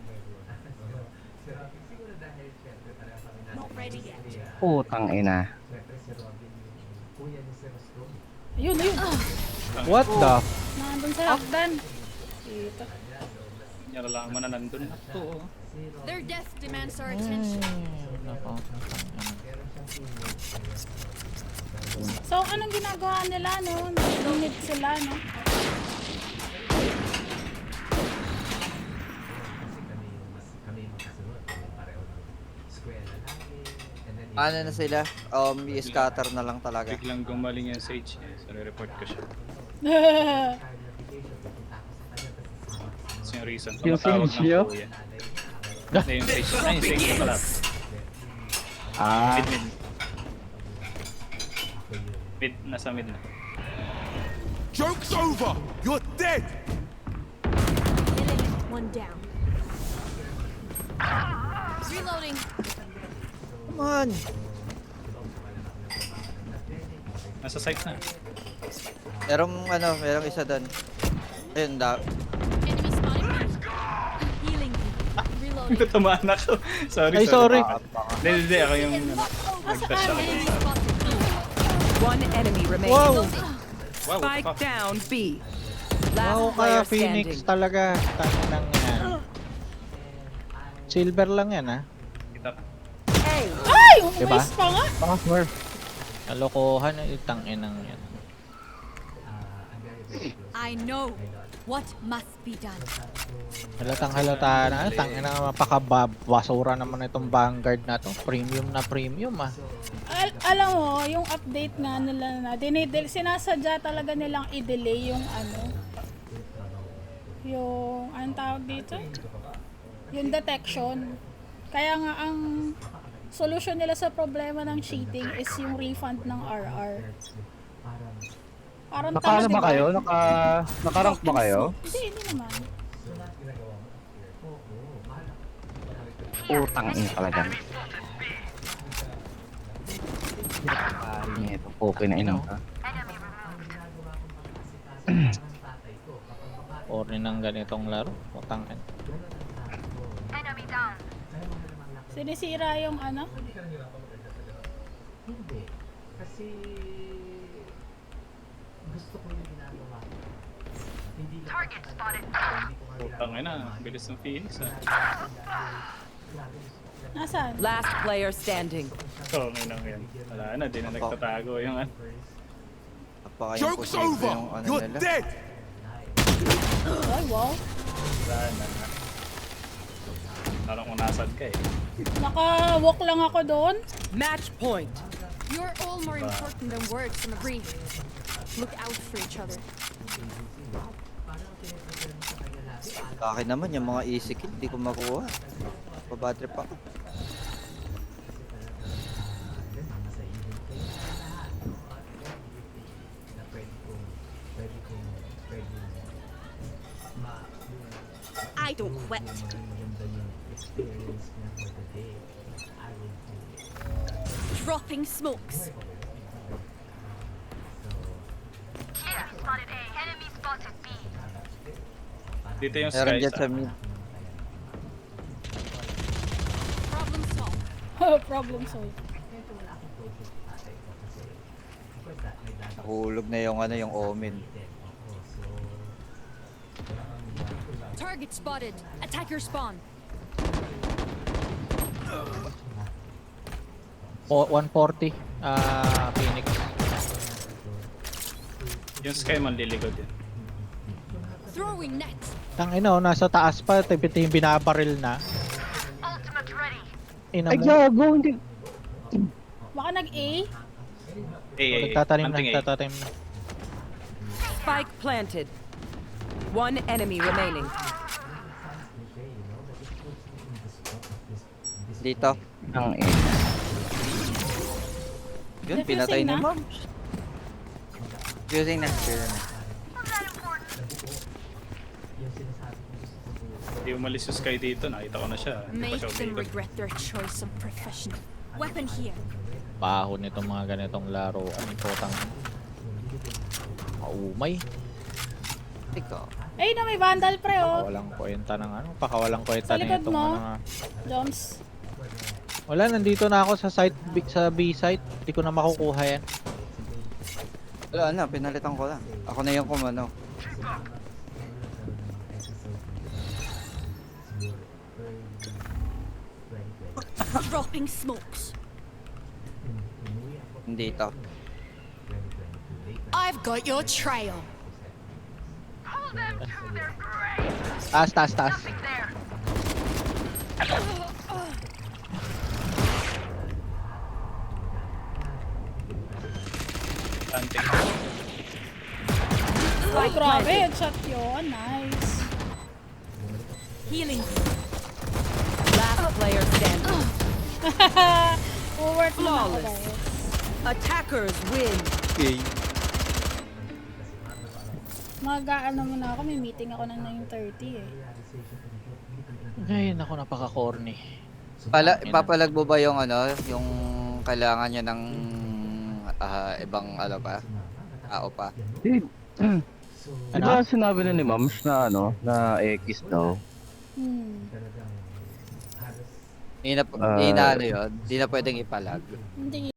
Speaker 3: Not ready yet.
Speaker 11: Putang ina.
Speaker 1: Ayun, ayun.
Speaker 7: What the?
Speaker 1: Nandun sa hagdan. Dito.
Speaker 2: Nalalaman mo na nandun na to.
Speaker 3: Their death demands our attention.
Speaker 7: Nako.
Speaker 1: So, anong ginagawa nila, no? Nag-init sila, no?
Speaker 4: Ano na sila? I-scatter na lang talaga.
Speaker 2: Biglang gumaling yung Sage. So, re-report ko siya. That's yung reason.
Speaker 11: Yung
Speaker 2: Tumatawag
Speaker 11: Sage
Speaker 2: ng
Speaker 11: yun?
Speaker 2: kuya. Hindi, yung Sage. Ay, yung Sage na pala.
Speaker 11: Ah,
Speaker 2: Mid. Mid, nasa mid na.
Speaker 6: Joke's over! You're dead!
Speaker 3: One down. Reloading.
Speaker 4: Come on!
Speaker 2: Nasa site na.
Speaker 4: Merong isa doon. Ayun,
Speaker 3: Enemy spotted me. Healing. Reloading.
Speaker 2: Tumaan ako. Sorry,
Speaker 7: Ay, sorry.
Speaker 2: Hindi, ako yung nag-touch ako.
Speaker 3: Enemy spotted me.
Speaker 9: One enemy remaining.
Speaker 7: Wow!
Speaker 2: Wow,
Speaker 9: Spike
Speaker 2: fuck.
Speaker 9: down B.
Speaker 7: Wow
Speaker 9: Last player
Speaker 7: ka, Phoenix
Speaker 9: standing.
Speaker 7: talaga. Tangin ng yan. Silver lang yan, ha?
Speaker 2: Kita.
Speaker 1: Ay!
Speaker 7: Diba?
Speaker 1: Umalis pa nga!
Speaker 7: Baka smurf. Kalokohan na itangin ng yan.
Speaker 3: I know what must be done.
Speaker 7: Halatang halata na. Tangin na mapakabasura naman itong Vanguard na to. Premium na premium, ah.
Speaker 1: Alam mo, yung update nga nila na, sinasadya talaga nilang i-delay yung anong tawag dito? Yung detection. Kaya nga ang solution nila sa problema ng cheating is yung refund ng RR. Parang
Speaker 11: naka ba kayo? Naka-rank ba kayo?
Speaker 1: Hindi naman.
Speaker 11: Putang ina talaga. Ito, okay na ino.
Speaker 7: Or ng ganitong laro. Tangin.
Speaker 10: Enemy down.
Speaker 1: Sinisira yung
Speaker 5: Hindi. Kasi gusto ko yung ginagawa. Hindi lang
Speaker 10: Target spotted.
Speaker 2: Putang ina, bilis ng Phoenix ah.
Speaker 1: Nasaan?
Speaker 9: Last player standing.
Speaker 2: So, ngayon yan. Wala na, di na nagtatago yung ano.
Speaker 4: Napaka yung
Speaker 6: Joke's
Speaker 4: posible
Speaker 6: over!
Speaker 4: yung
Speaker 6: You're
Speaker 4: nila.
Speaker 6: dead!
Speaker 1: Ay, wow.
Speaker 2: Wala na. Parang unasan ka eh.
Speaker 1: Naka-walk lang ako doon.
Speaker 9: Match point.
Speaker 3: You're all more important than words in a brief. Look out for each other.
Speaker 4: Sa akin naman, yung mga easy kill, di ko makuha. Pabatrip ako.
Speaker 3: I don't quit. Dropping smokes.
Speaker 10: Here, spotted A. Enemy spotted B.
Speaker 2: Dito yung
Speaker 4: Meron
Speaker 2: Sky
Speaker 4: dyan sa
Speaker 2: sa
Speaker 4: mid.
Speaker 3: Problem solved.
Speaker 1: Problem solved.
Speaker 4: Nahulog na yung Omen.
Speaker 3: Target spotted. Attacker spawn.
Speaker 7: 140. Phoenix.
Speaker 2: yung Sky man liligod yun.
Speaker 3: Throwing net.
Speaker 7: Tangina, nasa taas pa. Yung binabaril na.
Speaker 10: Ultimate ready.
Speaker 7: Ina
Speaker 11: Ay,
Speaker 7: mo.
Speaker 11: gago, hindi.
Speaker 1: Baka nag-A?
Speaker 7: Nagtatanim na,
Speaker 2: hunting A.
Speaker 7: nagtatanim na.
Speaker 9: Spike planted. One enemy remaining.
Speaker 4: Dito.
Speaker 11: Ang ina.
Speaker 4: Yun,
Speaker 1: Defusing
Speaker 4: pinatay
Speaker 1: na?
Speaker 4: ni Mom. Fusing na.
Speaker 10: Was that important?
Speaker 2: Hindi umalis yung Sky dito, nakita ko na siya. Hindi pa
Speaker 3: Make
Speaker 2: siya
Speaker 3: them
Speaker 2: umikot.
Speaker 3: regret their choice of profession. Weapon here.
Speaker 7: Baho nitong mga ganitong laro. Ang potang. Maumay.
Speaker 4: Ikaw.
Speaker 1: Ay na, may vandal pre oh.
Speaker 7: Pakawalang kwenta ng ano. Pakawalang kwenta
Speaker 1: Sa
Speaker 7: na
Speaker 1: likod
Speaker 7: itong
Speaker 1: mo.
Speaker 7: ano nga.
Speaker 1: Jones.
Speaker 7: Wala, nandito na ako sa site, sa B-site. Hindi ko na makukuha yan.
Speaker 4: Wala na, pinalitan ko lang. Ako na yung kumano.
Speaker 3: Dropping smokes.
Speaker 4: Hindi to.
Speaker 3: I've got your trail.
Speaker 10: Pull them to their graves.
Speaker 7: Taas, taas, taas.
Speaker 10: Nothing there.
Speaker 2: Planting.
Speaker 1: Ay, grabe. Headshot yun. Nice.
Speaker 3: Healing.
Speaker 9: Last player standing.
Speaker 1: Forward na ako
Speaker 9: Flawless.
Speaker 1: guys.
Speaker 9: Attackers win.
Speaker 7: Okay.
Speaker 1: Mag-ano muna ako. May meeting ako ng 9:30 eh.
Speaker 7: Ngayon ako napaka-corny.
Speaker 4: Ipapalag mo ba yung ano, yung kailangan niya ng ibang ano pa? Tao pa?
Speaker 11: Di ba sinabi na ni Mams na ano, na X daw?
Speaker 4: Hindi na ano yun, hindi na pwedeng ipalag.
Speaker 1: Hindi